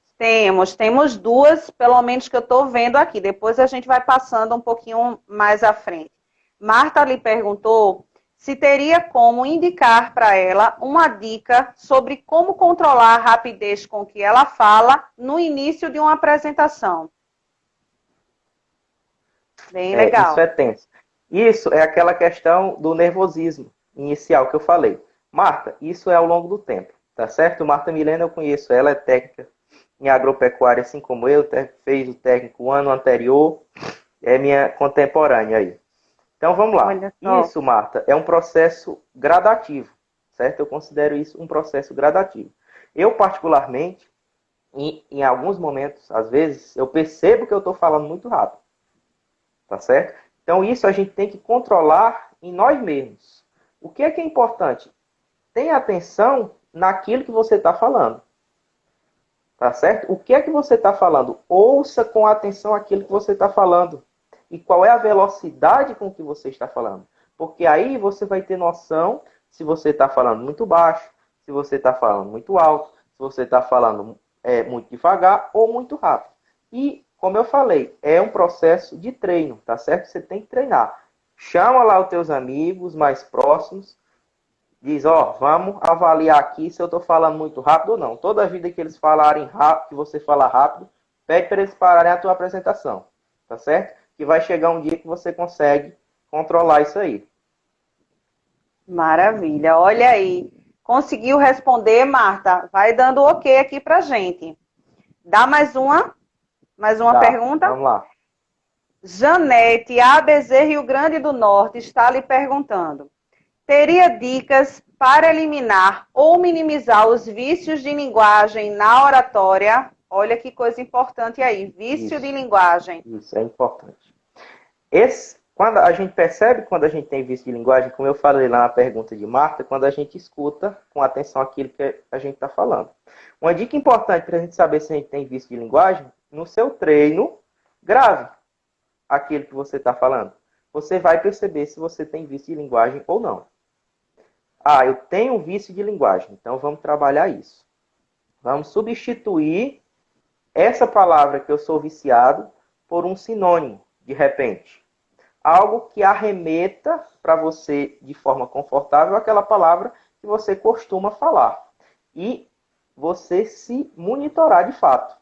temos duas, pelo menos que eu estou vendo aqui. Depois a gente vai passando um pouquinho mais à frente. Marta lhe perguntou se teria como indicar para ela uma dica sobre como controlar a rapidez com que ela fala no início de uma apresentação. Bem Isso legal. é tenso. Isso é aquela questão do nervosismo inicial que eu falei. Marta, isso é ao longo do tempo, tá certo? Marta Milena, eu conheço ela, é técnica em agropecuária, assim como eu, fez o técnico o ano anterior, é minha contemporânea aí. Então vamos lá. Olha só. Isso, Marta, é um processo gradativo, certo? Eu considero isso um processo gradativo. Eu, particularmente, em alguns momentos, às vezes, eu percebo que eu estou falando muito rápido. Tá certo? Então, isso a gente tem que controlar em nós mesmos. O que é importante? Tenha atenção naquilo que você está falando. Tá certo? O que é que você está falando? Ouça com atenção aquilo que você está falando. E qual é a velocidade com que você está falando. Porque aí você vai ter noção se você está falando muito baixo, se você está falando muito alto, se você está falando muito devagar ou muito rápido. E, como eu falei, é um processo de treino, tá certo? Você tem que treinar. Chama lá os teus amigos mais próximos, diz, vamos avaliar aqui se eu estou falando muito rápido ou não. Toda vida que eles falarem rápido, que você falar rápido, pede para eles pararem a tua apresentação, tá certo? Que vai chegar um dia que você consegue controlar isso aí. Maravilha. Olha aí. Conseguiu responder, Marta? Vai dando ok aqui pra gente. Dá mais uma? Mais uma pergunta? Vamos lá. Janete, ABC Rio Grande do Norte, está lhe perguntando. Teria dicas para eliminar ou minimizar os vícios de linguagem na oratória? Olha que coisa importante aí. Vício de linguagem. Isso é importante. Quando a gente percebe, quando a gente tem vício de linguagem, como eu falei lá na pergunta de Marta, quando a gente escuta com atenção aquilo que a gente está falando. Uma dica importante para a gente saber se a gente tem vício de linguagem, no seu treino, grave aquilo que você está falando. Você vai perceber se você tem vício de linguagem ou não. Eu tenho vício de linguagem, então vamos trabalhar isso. Vamos substituir essa palavra que eu sou viciado por um sinônimo, de repente. Algo que arremeta para você de forma confortável aquela palavra que você costuma falar. E você se monitorar de fato.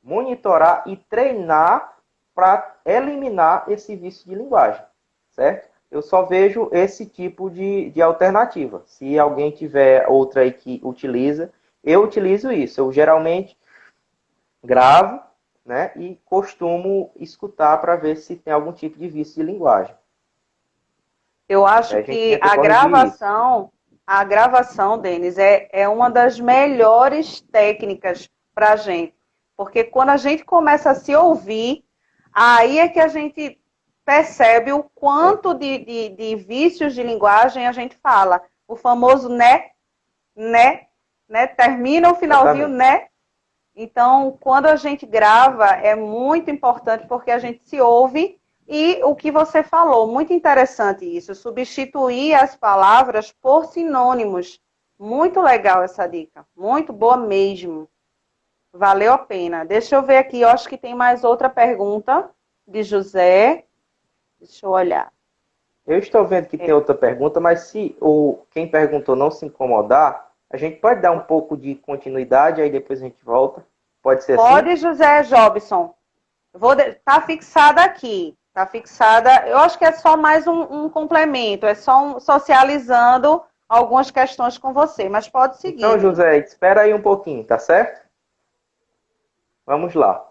Monitorar e treinar para eliminar esse vício de linguagem, certo? Eu só vejo esse tipo de alternativa. Se alguém tiver outra aí que utiliza, eu utilizo isso. Eu geralmente gravo, né, e costumo escutar para ver se tem algum tipo de vício de linguagem. Eu acho que a gravação, Denis, é uma das melhores técnicas para a gente. Porque quando a gente começa a se ouvir, aí é que a gente percebe o quanto de vícios de linguagem a gente fala. O famoso né, termina o finalzinho, né? Então, quando a gente grava, é muito importante porque a gente se ouve e o que você falou, muito interessante isso, substituir as palavras por sinônimos. Muito legal essa dica, muito boa mesmo. Valeu a pena. Deixa eu ver aqui, eu acho que tem mais outra pergunta de José. Deixa eu olhar. Eu estou vendo que tem outra pergunta, mas se quem perguntou não se incomodar, a gente pode dar um pouco de continuidade, aí depois a gente volta. Pode ser assim? Pode, José Jobson. Tá fixada aqui. Tá fixada. Eu acho que é só mais um complemento. É só socializando algumas questões com você. Mas pode Então, seguir. José, espera aí um pouquinho, tá certo? Vamos lá.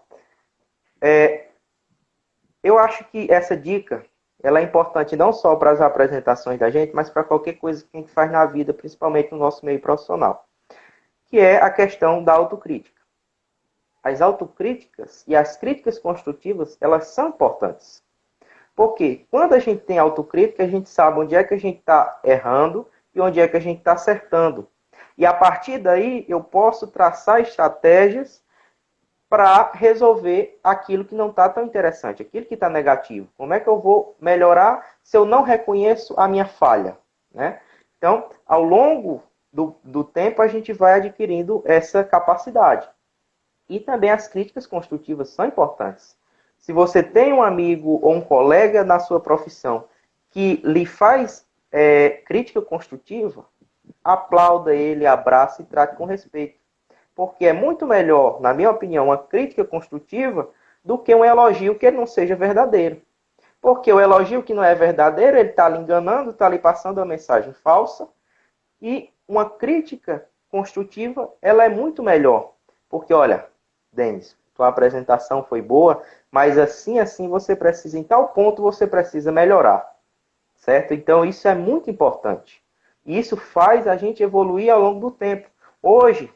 Eu acho que essa dica ela é importante não só para as apresentações da gente, mas para qualquer coisa que a gente faz na vida, principalmente no nosso meio profissional, que é a questão da autocrítica. As autocríticas e as críticas construtivas, elas são importantes. Porque quando a gente tem autocrítica, a gente sabe onde é que a gente está errando e onde é que a gente está acertando. E a partir daí, eu posso traçar estratégias para resolver aquilo que não está tão interessante, aquilo que está negativo. Como é que eu vou melhorar se eu não reconheço a minha falha? Né? Então, ao longo do tempo, a gente vai adquirindo essa capacidade. E também as críticas construtivas são importantes. Se você tem um amigo ou um colega na sua profissão que lhe faz crítica construtiva, aplauda ele, abrace e trate com respeito. Porque é muito melhor, na minha opinião, uma crítica construtiva do que um elogio que ele não seja verdadeiro. Porque o elogio que não é verdadeiro, ele está lhe enganando, está lhe passando uma mensagem falsa. E uma crítica construtiva, ela é muito melhor. Porque, olha, Denis, tua apresentação foi boa, mas assim você precisa, em tal ponto você precisa melhorar. Certo? Então isso é muito importante. E isso faz a gente evoluir ao longo do tempo. Hoje,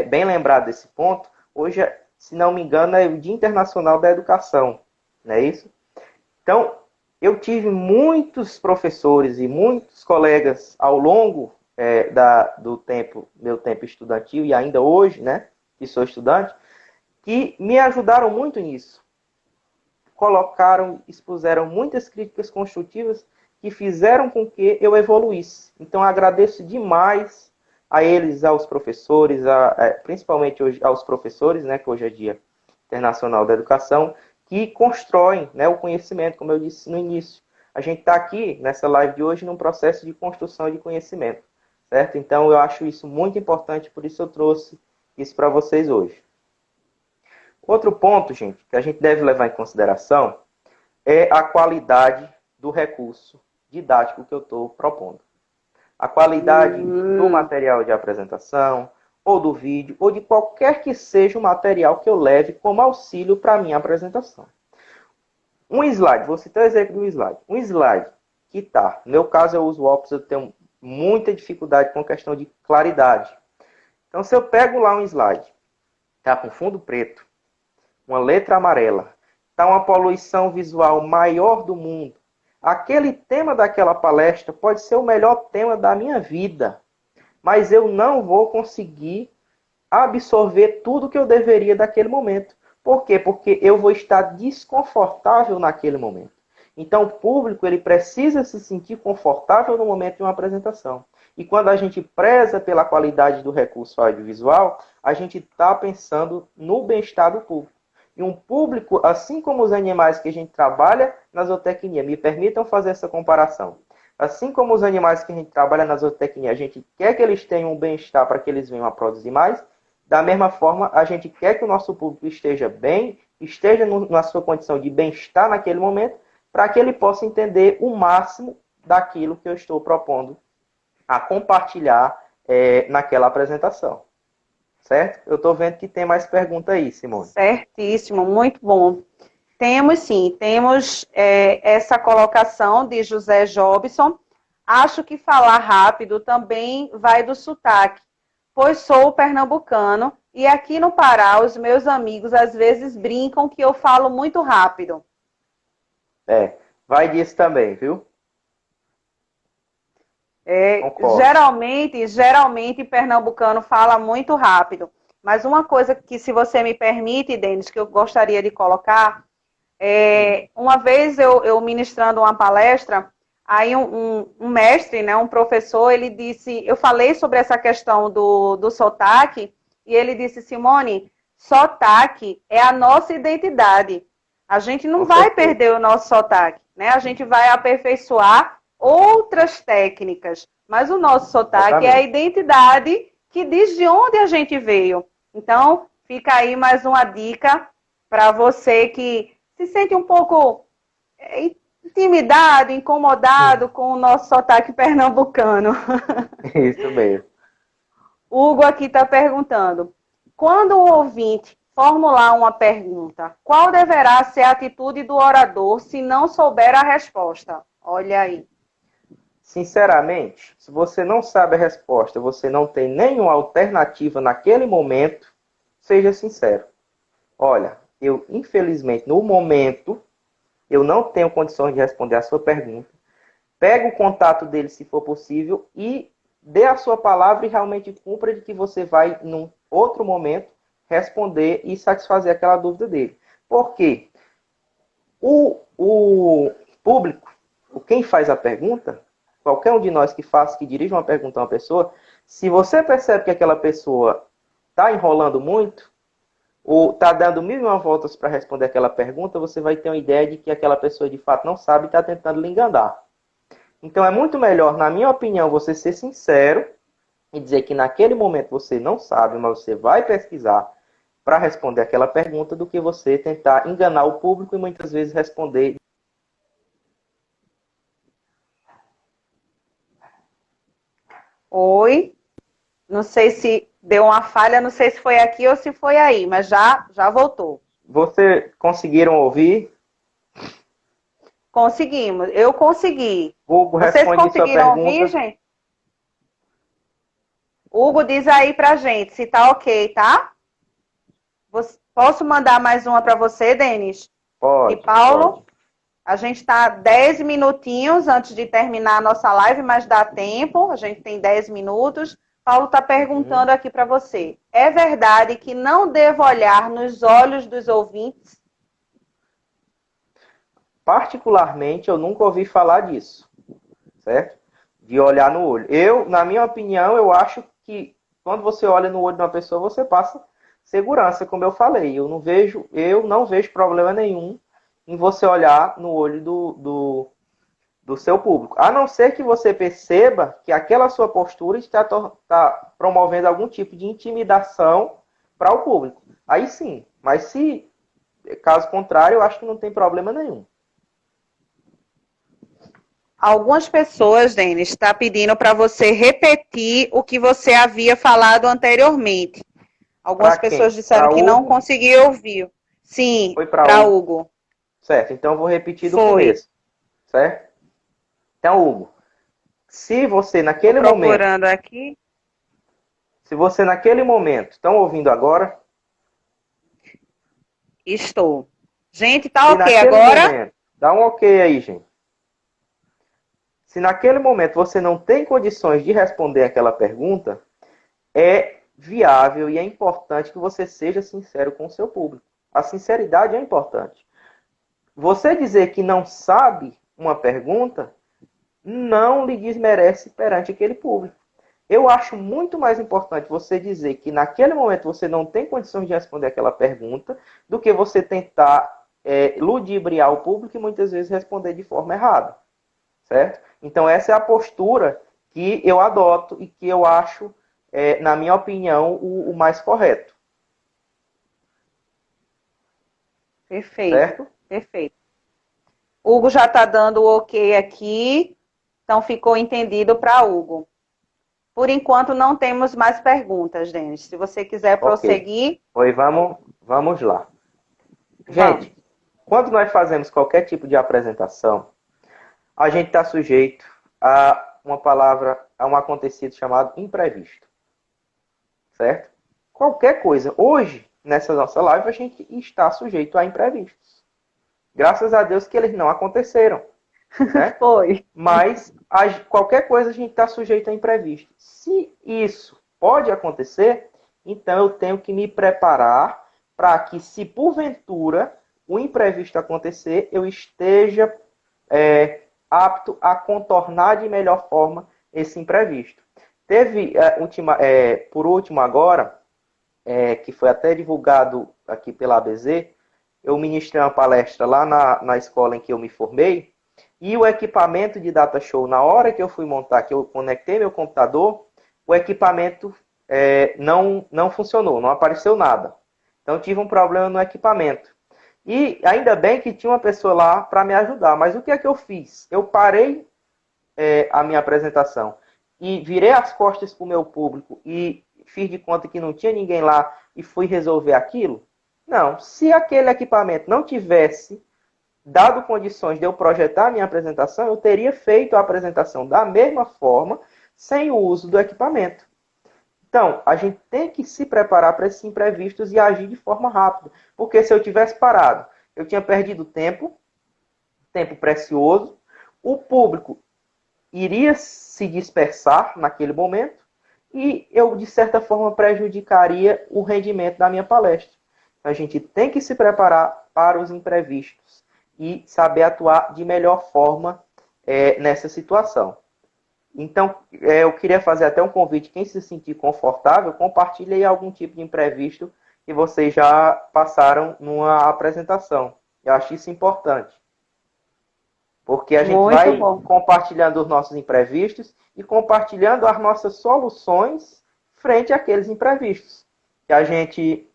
bem lembrado desse ponto, hoje, se não me engano, é o Dia Internacional da Educação, não é isso? Então, eu tive muitos professores e muitos colegas ao longo do meu tempo estudantil e ainda hoje, né, que sou estudante, que me ajudaram muito nisso. Expuseram muitas críticas construtivas que fizeram com que eu evoluísse. Então, agradeço demais a eles, aos professores, principalmente hoje, aos professores, né, que hoje é Dia Internacional da Educação, que constroem, né, o conhecimento, como eu disse no início. A gente está aqui, nessa live de hoje, num processo de construção de conhecimento, certo? Então, eu acho isso muito importante, por isso eu trouxe isso para vocês hoje. Outro ponto, gente, que a gente deve levar em consideração é a qualidade do recurso didático que eu estou propondo. A qualidade do material de apresentação, ou do vídeo, ou de qualquer que seja o material que eu leve como auxílio para a minha apresentação. Um slide, vou citar o exemplo de um slide. Um slide que está, no meu caso eu uso o óculos, eu tenho muita dificuldade com a questão de claridade. Então se eu pego lá um slide, está com fundo preto, uma letra amarela, está uma poluição visual maior do mundo, aquele tema daquela palestra pode ser o melhor tema da minha vida, mas eu não vou conseguir absorver tudo que eu deveria daquele momento. Por quê? Porque eu vou estar desconfortável naquele momento. Então, o público ele precisa se sentir confortável no momento de uma apresentação. E quando a gente preza pela qualidade do recurso audiovisual, a gente está pensando no bem-estar do público. E um público, assim como os animais que a gente trabalha na zootecnia, me permitam fazer essa comparação. Assim como os animais que a gente trabalha na zootecnia, a gente quer que eles tenham um bem-estar para que eles venham a produzir mais, da mesma forma, a gente quer que o nosso público esteja bem, esteja na sua condição de bem-estar naquele momento, para que ele possa entender o máximo daquilo que eu estou propondo a compartilhar naquela apresentação. Certo? Eu estou vendo que tem mais pergunta aí, Simone. Certíssimo, muito bom. Temos sim, temos essa colocação de José Jobson. Acho que falar rápido também vai do sotaque, pois sou pernambucano e aqui no Pará os meus amigos às vezes brincam que eu falo muito rápido. Vai disso também, viu? Geralmente pernambucano fala muito rápido. Mas uma coisa que, se você me permite, Denis, que eu gostaria de colocar, uma vez eu ministrando uma palestra, aí um mestre, né, um professor, ele disse, eu falei sobre essa questão do sotaque, e ele disse, Simone, sotaque é a nossa identidade. A gente não vai perder o nosso sotaque, né? A gente vai aperfeiçoar outras técnicas, mas o nosso sotaque é a identidade que diz de onde a gente veio. Então, fica aí mais uma dica para você que se sente um pouco intimidado, incomodado com o nosso sotaque pernambucano. Isso mesmo. Hugo aqui está perguntando: quando o ouvinte formular uma pergunta, qual deverá ser a atitude do orador se não souber a resposta? Olha aí. Sinceramente, se você não sabe a resposta, você não tem nenhuma alternativa naquele momento, seja sincero. Olha, eu, infelizmente, no momento, eu não tenho condições de responder a sua pergunta. Pega o contato dele, se for possível, e dê a sua palavra e realmente cumpra de que você vai, num outro momento, responder e satisfazer aquela dúvida dele. Por quê? O público, quem faz a pergunta, qualquer um de nós que dirige uma pergunta a uma pessoa, se você percebe que aquela pessoa está enrolando muito, ou está dando mil e uma voltas para responder aquela pergunta, você vai ter uma ideia de que aquela pessoa de fato não sabe e está tentando lhe enganar. Então é muito melhor, na minha opinião, você ser sincero e dizer que naquele momento você não sabe, mas você vai pesquisar para responder aquela pergunta, do que você tentar enganar o público e muitas vezes responder. Oi, não sei se deu uma falha, não sei se foi aqui ou se foi aí, mas já voltou. Você conseguiram ouvir? Conseguimos, eu consegui. Hugo, Vocês responde sua conseguiram ouvir, pergunta. gente? Hugo, diz aí pra gente se tá ok, tá? Posso mandar mais uma para você, Denis? E Pode, Paulo? pode. A gente está 10 minutinhos antes de terminar a nossa live, mas dá tempo, a gente tem 10 minutos. Paulo está perguntando aqui para você: é verdade que não devo olhar nos olhos dos ouvintes? Particularmente, eu nunca ouvi falar disso, certo? De olhar no olho. Eu, na minha opinião, eu acho que quando você olha no olho de uma pessoa, você passa segurança, como eu falei. Eu não vejo problema nenhum em você olhar no olho do seu público. A não ser que você perceba que aquela sua postura está promovendo algum tipo de intimidação para o público. Aí sim. Mas se caso contrário, eu acho que não tem problema nenhum. Algumas pessoas, Denis, está pedindo para você repetir o que você havia falado anteriormente. Algumas Para pessoas quem? disseram Para que não Hugo? conseguiu ouvir. Sim, Foi para para Hugo. Hugo. Certo, então eu vou repetir do Foi. começo. Certo? Então, Hugo, se você Estou naquele momento, procurando aqui. estão ouvindo agora? Estou. Gente, tá Se ok naquele agora? momento, dá um ok aí, gente. Se naquele momento você não tem condições de responder aquela pergunta, é viável e é importante que você seja sincero com o seu público. A sinceridade é importante. Você dizer que não sabe uma pergunta não lhe desmerece perante aquele público. Eu acho muito mais importante você dizer que naquele momento você não tem condições de responder aquela pergunta do que você tentar ludibriar o público e muitas vezes responder de forma errada. Certo? Então essa é a postura que eu adoto e que eu acho, na minha opinião, o mais correto. Perfeito, Certo? perfeito. Hugo já está dando o ok aqui, então ficou entendido para Hugo. Por enquanto não temos mais perguntas, Denis. Se você quiser Ok. prosseguir. Pois vamos lá. Vamos. Gente, quando nós fazemos qualquer tipo de apresentação, a gente está sujeito a a um acontecido chamado imprevisto. Certo? Qualquer coisa. Hoje, nessa nossa live, a gente está sujeito a imprevistos. Graças a Deus que eles não aconteceram. Né? Foi. Mas qualquer coisa a gente está sujeito a imprevisto. Se isso pode acontecer, então eu tenho que me preparar para que, se porventura o imprevisto acontecer, eu esteja apto a contornar de melhor forma esse imprevisto. Teve, por último agora, que foi até divulgado aqui pela ABZ, eu ministrei uma palestra lá na escola em que eu me formei, e o equipamento de data show, na hora que eu fui montar, que eu conectei meu computador, o equipamento não funcionou, não apareceu nada. Então, tive um problema no equipamento. E ainda bem que tinha uma pessoa lá para me ajudar. Mas o que é que eu fiz? Eu parei a minha apresentação e virei as costas para o meu público e fiz de conta que não tinha ninguém lá e fui resolver aquilo? Não. Se aquele equipamento não tivesse dado condições de eu projetar a minha apresentação, eu teria feito a apresentação da mesma forma, sem o uso do equipamento. Então, a gente tem que se preparar para esses imprevistos e agir de forma rápida. Porque se eu tivesse parado, eu tinha perdido tempo precioso, o público iria se dispersar naquele momento e eu, de certa forma, prejudicaria o rendimento da minha palestra. Então, a gente tem que se preparar para os imprevistos e saber atuar de melhor forma nessa situação. Então, eu queria fazer até um convite, quem se sentir confortável, compartilhe aí algum tipo de imprevisto que vocês já passaram numa apresentação. Eu acho isso importante. Porque a gente vai compartilhando os nossos imprevistos e compartilhando as nossas soluções frente àqueles imprevistos que a gente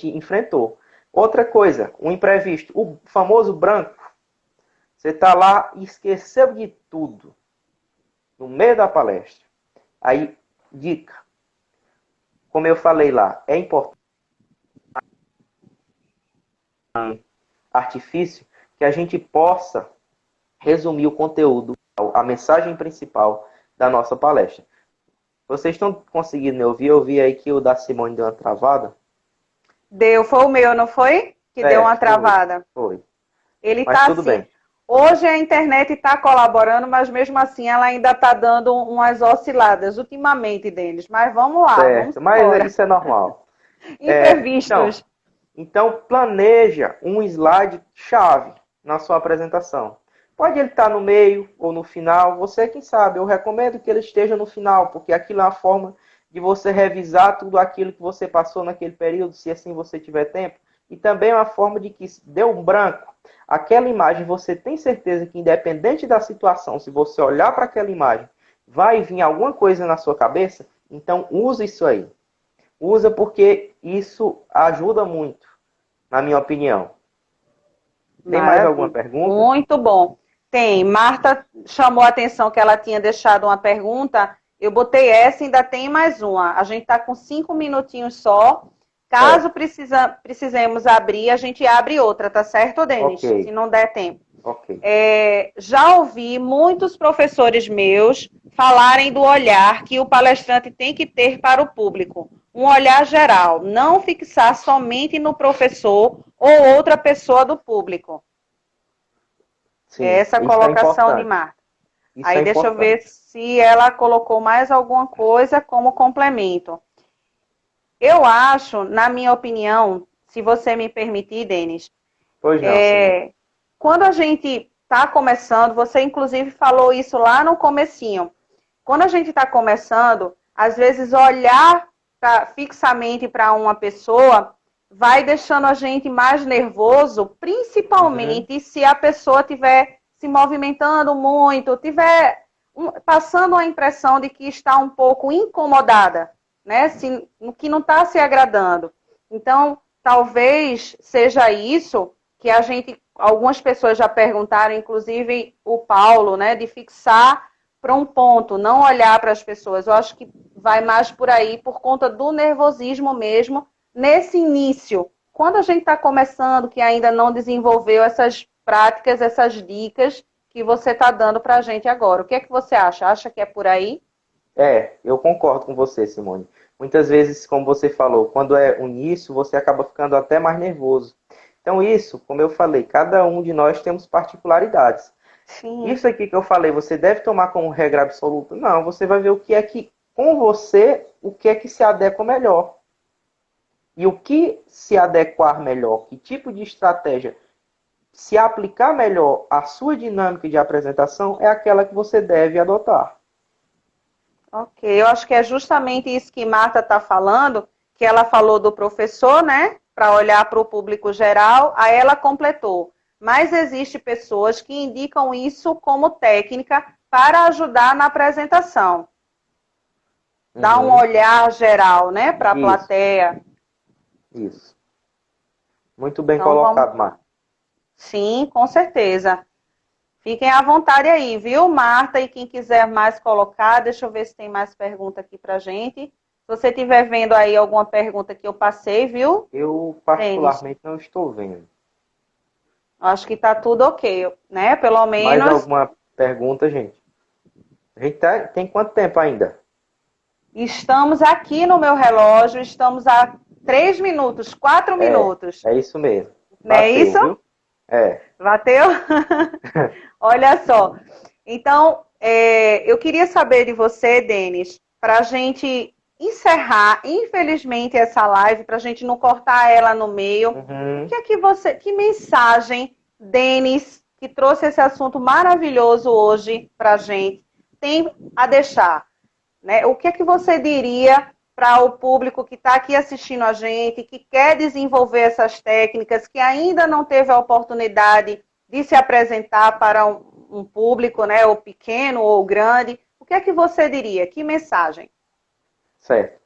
enfrentou. Outra coisa, um imprevisto, o famoso branco. Você está lá e esqueceu de tudo no meio da palestra. Aí, dica. Como eu falei lá, é importante artifício que a gente possa resumir o conteúdo, a mensagem principal da nossa palestra. Vocês estão conseguindo me ouvir? Eu vi aí que o da Simone deu uma travada. Deu, foi o meu, não foi? Que deu uma travada. Foi. Ele mas tá tudo assim. Bem. Hoje a internet está colaborando, mas mesmo assim ela ainda está dando umas osciladas ultimamente, Denis. Mas vamos lá, certo, mas isso é normal. Imprevistos. Então, planeja um slide-chave na sua apresentação. Pode ele estar no meio ou no final, você quem sabe. Eu recomendo que ele esteja no final, porque aquilo é uma forma de você revisar tudo aquilo que você passou naquele período, se assim você tiver tempo. E também é uma forma de que, se deu um branco, aquela imagem, você tem certeza que, independente da situação, se você olhar para aquela imagem, vai vir alguma coisa na sua cabeça, então usa isso aí. Usa porque isso ajuda muito, na minha opinião. Tem mais alguma pergunta? Muito bom. Tem. Marta chamou a atenção que ela tinha deixado uma pergunta. Eu botei essa e ainda tem mais uma. A gente está com 5 minutinhos só. Caso precisemos abrir, a gente abre outra, tá certo, Denis? Okay. Se não der tempo. Okay. Já ouvi muitos professores meus falarem do olhar que o palestrante tem que ter para o público. Um olhar geral, não fixar somente no professor ou outra pessoa do público. Sim, essa colocação de Marta. Aí deixa eu ver se ela colocou mais alguma coisa como complemento. Eu acho, na minha opinião, se você me permitir, Denis, pois não, quando a gente está começando, você inclusive falou isso lá no comecinho, quando a gente está começando, às vezes olhar fixamente para uma pessoa vai deixando a gente mais nervoso, principalmente se a pessoa estiver se movimentando muito, estiver passando a impressão de que está um pouco incomodada, né? Que não está se agradando. Então, talvez seja isso que algumas pessoas já perguntaram, inclusive o Paulo, né? De fixar para um ponto, não olhar para as pessoas. Eu acho que vai mais por aí, por conta do nervosismo mesmo, nesse início. Quando a gente está começando, que ainda não desenvolveu essas práticas, essas dicas que você está dando para a gente agora. O que é que você acha? Acha que é por aí? Eu concordo com você, Simone. Muitas vezes, como você falou, quando é o início, você acaba ficando até mais nervoso. Então isso, como eu falei, cada um de nós temos particularidades. Sim. Isso aqui que eu falei, você deve tomar como regra absoluta? Não, você vai ver o que é que, com você, o que é que se adequa melhor. E o que se adequar melhor, que tipo de estratégia se aplicar melhor à sua dinâmica de apresentação é aquela que você deve adotar. Ok, eu acho que é justamente isso que Marta está falando, que ela falou do professor, né, para olhar para o público geral, aí ela completou. Mas existem pessoas que indicam isso como técnica para ajudar na apresentação. Dar um olhar geral, né, para a plateia. Isso. Muito bem Então, colocado, Marta. Sim, com certeza. Fiquem à vontade aí, viu, Marta? E quem quiser mais colocar, deixa eu ver se tem mais pergunta aqui pra gente. Se você estiver vendo aí alguma pergunta que eu passei, viu, Eu, Denis? particularmente, não estou vendo. Acho que tá tudo ok, né? Pelo Mais menos alguma pergunta, gente? A gente tem quanto tempo ainda? estamos aqui no meu relógio, estamos a 3 minutos, 4 É, minutos. é isso mesmo. Não é Bateu, isso? viu? É. Bateu? Olha só. Então, eu queria saber de você, Denis, para a gente encerrar, infelizmente, essa live, para a gente não cortar ela no meio. O Uhum. que é que que mensagem, Denis, que trouxe esse assunto maravilhoso hoje para a gente, tem a deixar? Né? O que é que você diria para o público que está aqui assistindo a gente, que quer desenvolver essas técnicas, que ainda não teve a oportunidade de se apresentar para um público, né, ou pequeno ou grande? O que é que você diria? Que mensagem? Certo.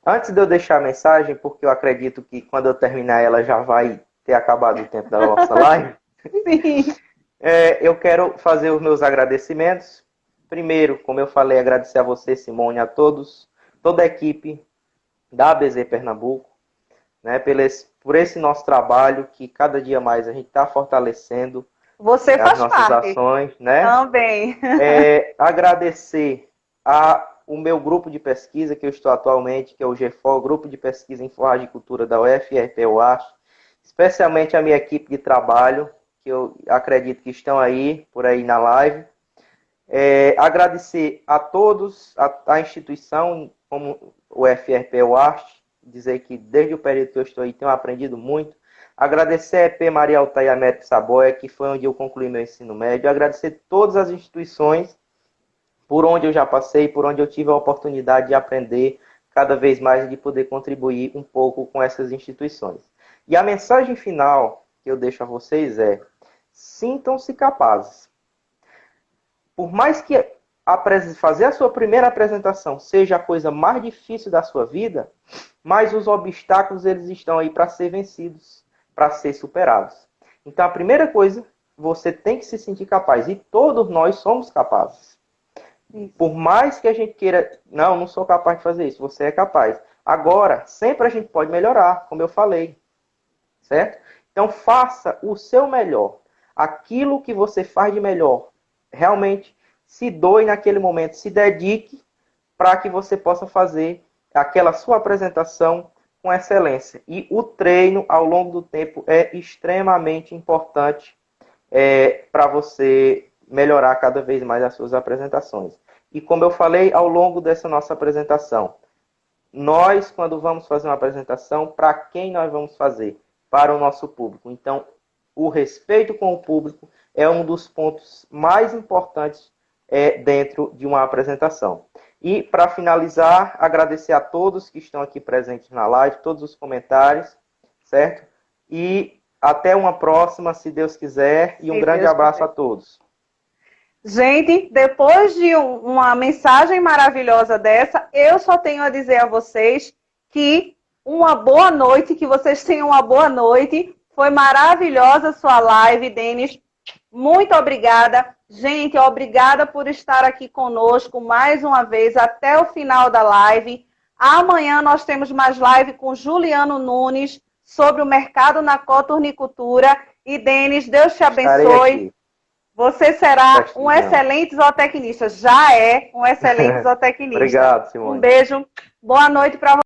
Antes de eu deixar a mensagem, porque eu acredito que quando eu terminar ela já vai ter acabado o tempo da nossa live, Sim. eu quero fazer os meus agradecimentos. Primeiro, como eu falei, agradecer a você, Simone, a todos, toda a equipe da ABZ Pernambuco, né, por esse nosso trabalho que cada dia mais a gente está fortalecendo Você as faz nossas parte ações, né? também. Agradecer o meu grupo de pesquisa que eu estou atualmente, que é o GFO, Grupo de Pesquisa em Forragicultura da UFRP UASP, especialmente a minha equipe de trabalho, que eu acredito que estão aí, por aí na live. Agradecer a todos, a instituição como o UFRP UASP, dizer que desde o período que eu estou aí tenho aprendido muito. Agradecer a EP Maria Altair Américo Saboia, que foi onde eu concluí meu ensino médio. Agradecer todas as instituições por onde eu já passei, por onde eu tive a oportunidade de aprender cada vez mais e de poder contribuir um pouco com essas instituições. E a mensagem final que eu deixo a vocês é: sintam-se capazes. Por mais que fazer a sua primeira apresentação seja a coisa mais difícil da sua vida, mas os obstáculos eles estão aí para ser vencidos, para ser superados. Então a primeira coisa, você tem que se sentir capaz, e todos nós somos capazes. Por mais que a gente queira, não sou capaz de fazer isso, você é capaz. Agora, sempre a gente pode melhorar, como eu falei, certo? Então faça o seu melhor, aquilo que você faz de melhor, realmente se doe naquele momento, se dedique para que você possa fazer aquela sua apresentação com excelência. E o treino ao longo do tempo é extremamente importante para você melhorar cada vez mais as suas apresentações. E como eu falei ao longo dessa nossa apresentação, nós, quando vamos fazer uma apresentação, para quem nós vamos fazer? Para o nosso público. Então, o respeito com o público é um dos pontos mais importantes dentro de uma apresentação. E, para finalizar, agradecer a todos que estão aqui presentes na live, todos os comentários, certo? E até uma próxima, se Deus quiser, e um grande abraço a todos. Gente, depois de uma mensagem maravilhosa dessa, eu só tenho a dizer a vocês que uma boa noite, que vocês tenham uma boa noite. Foi maravilhosa a sua live, Denis. Muito obrigada. Gente, obrigada por estar aqui conosco mais uma vez até o final da live. Amanhã nós temos mais live com Juliano Nunes sobre o mercado na coturnicultura. E, Denis, Deus te abençoe. Você será um excelente zootecnista. Já é um excelente zootecnista. Obrigado, Simone. Um beijo. Boa noite para você.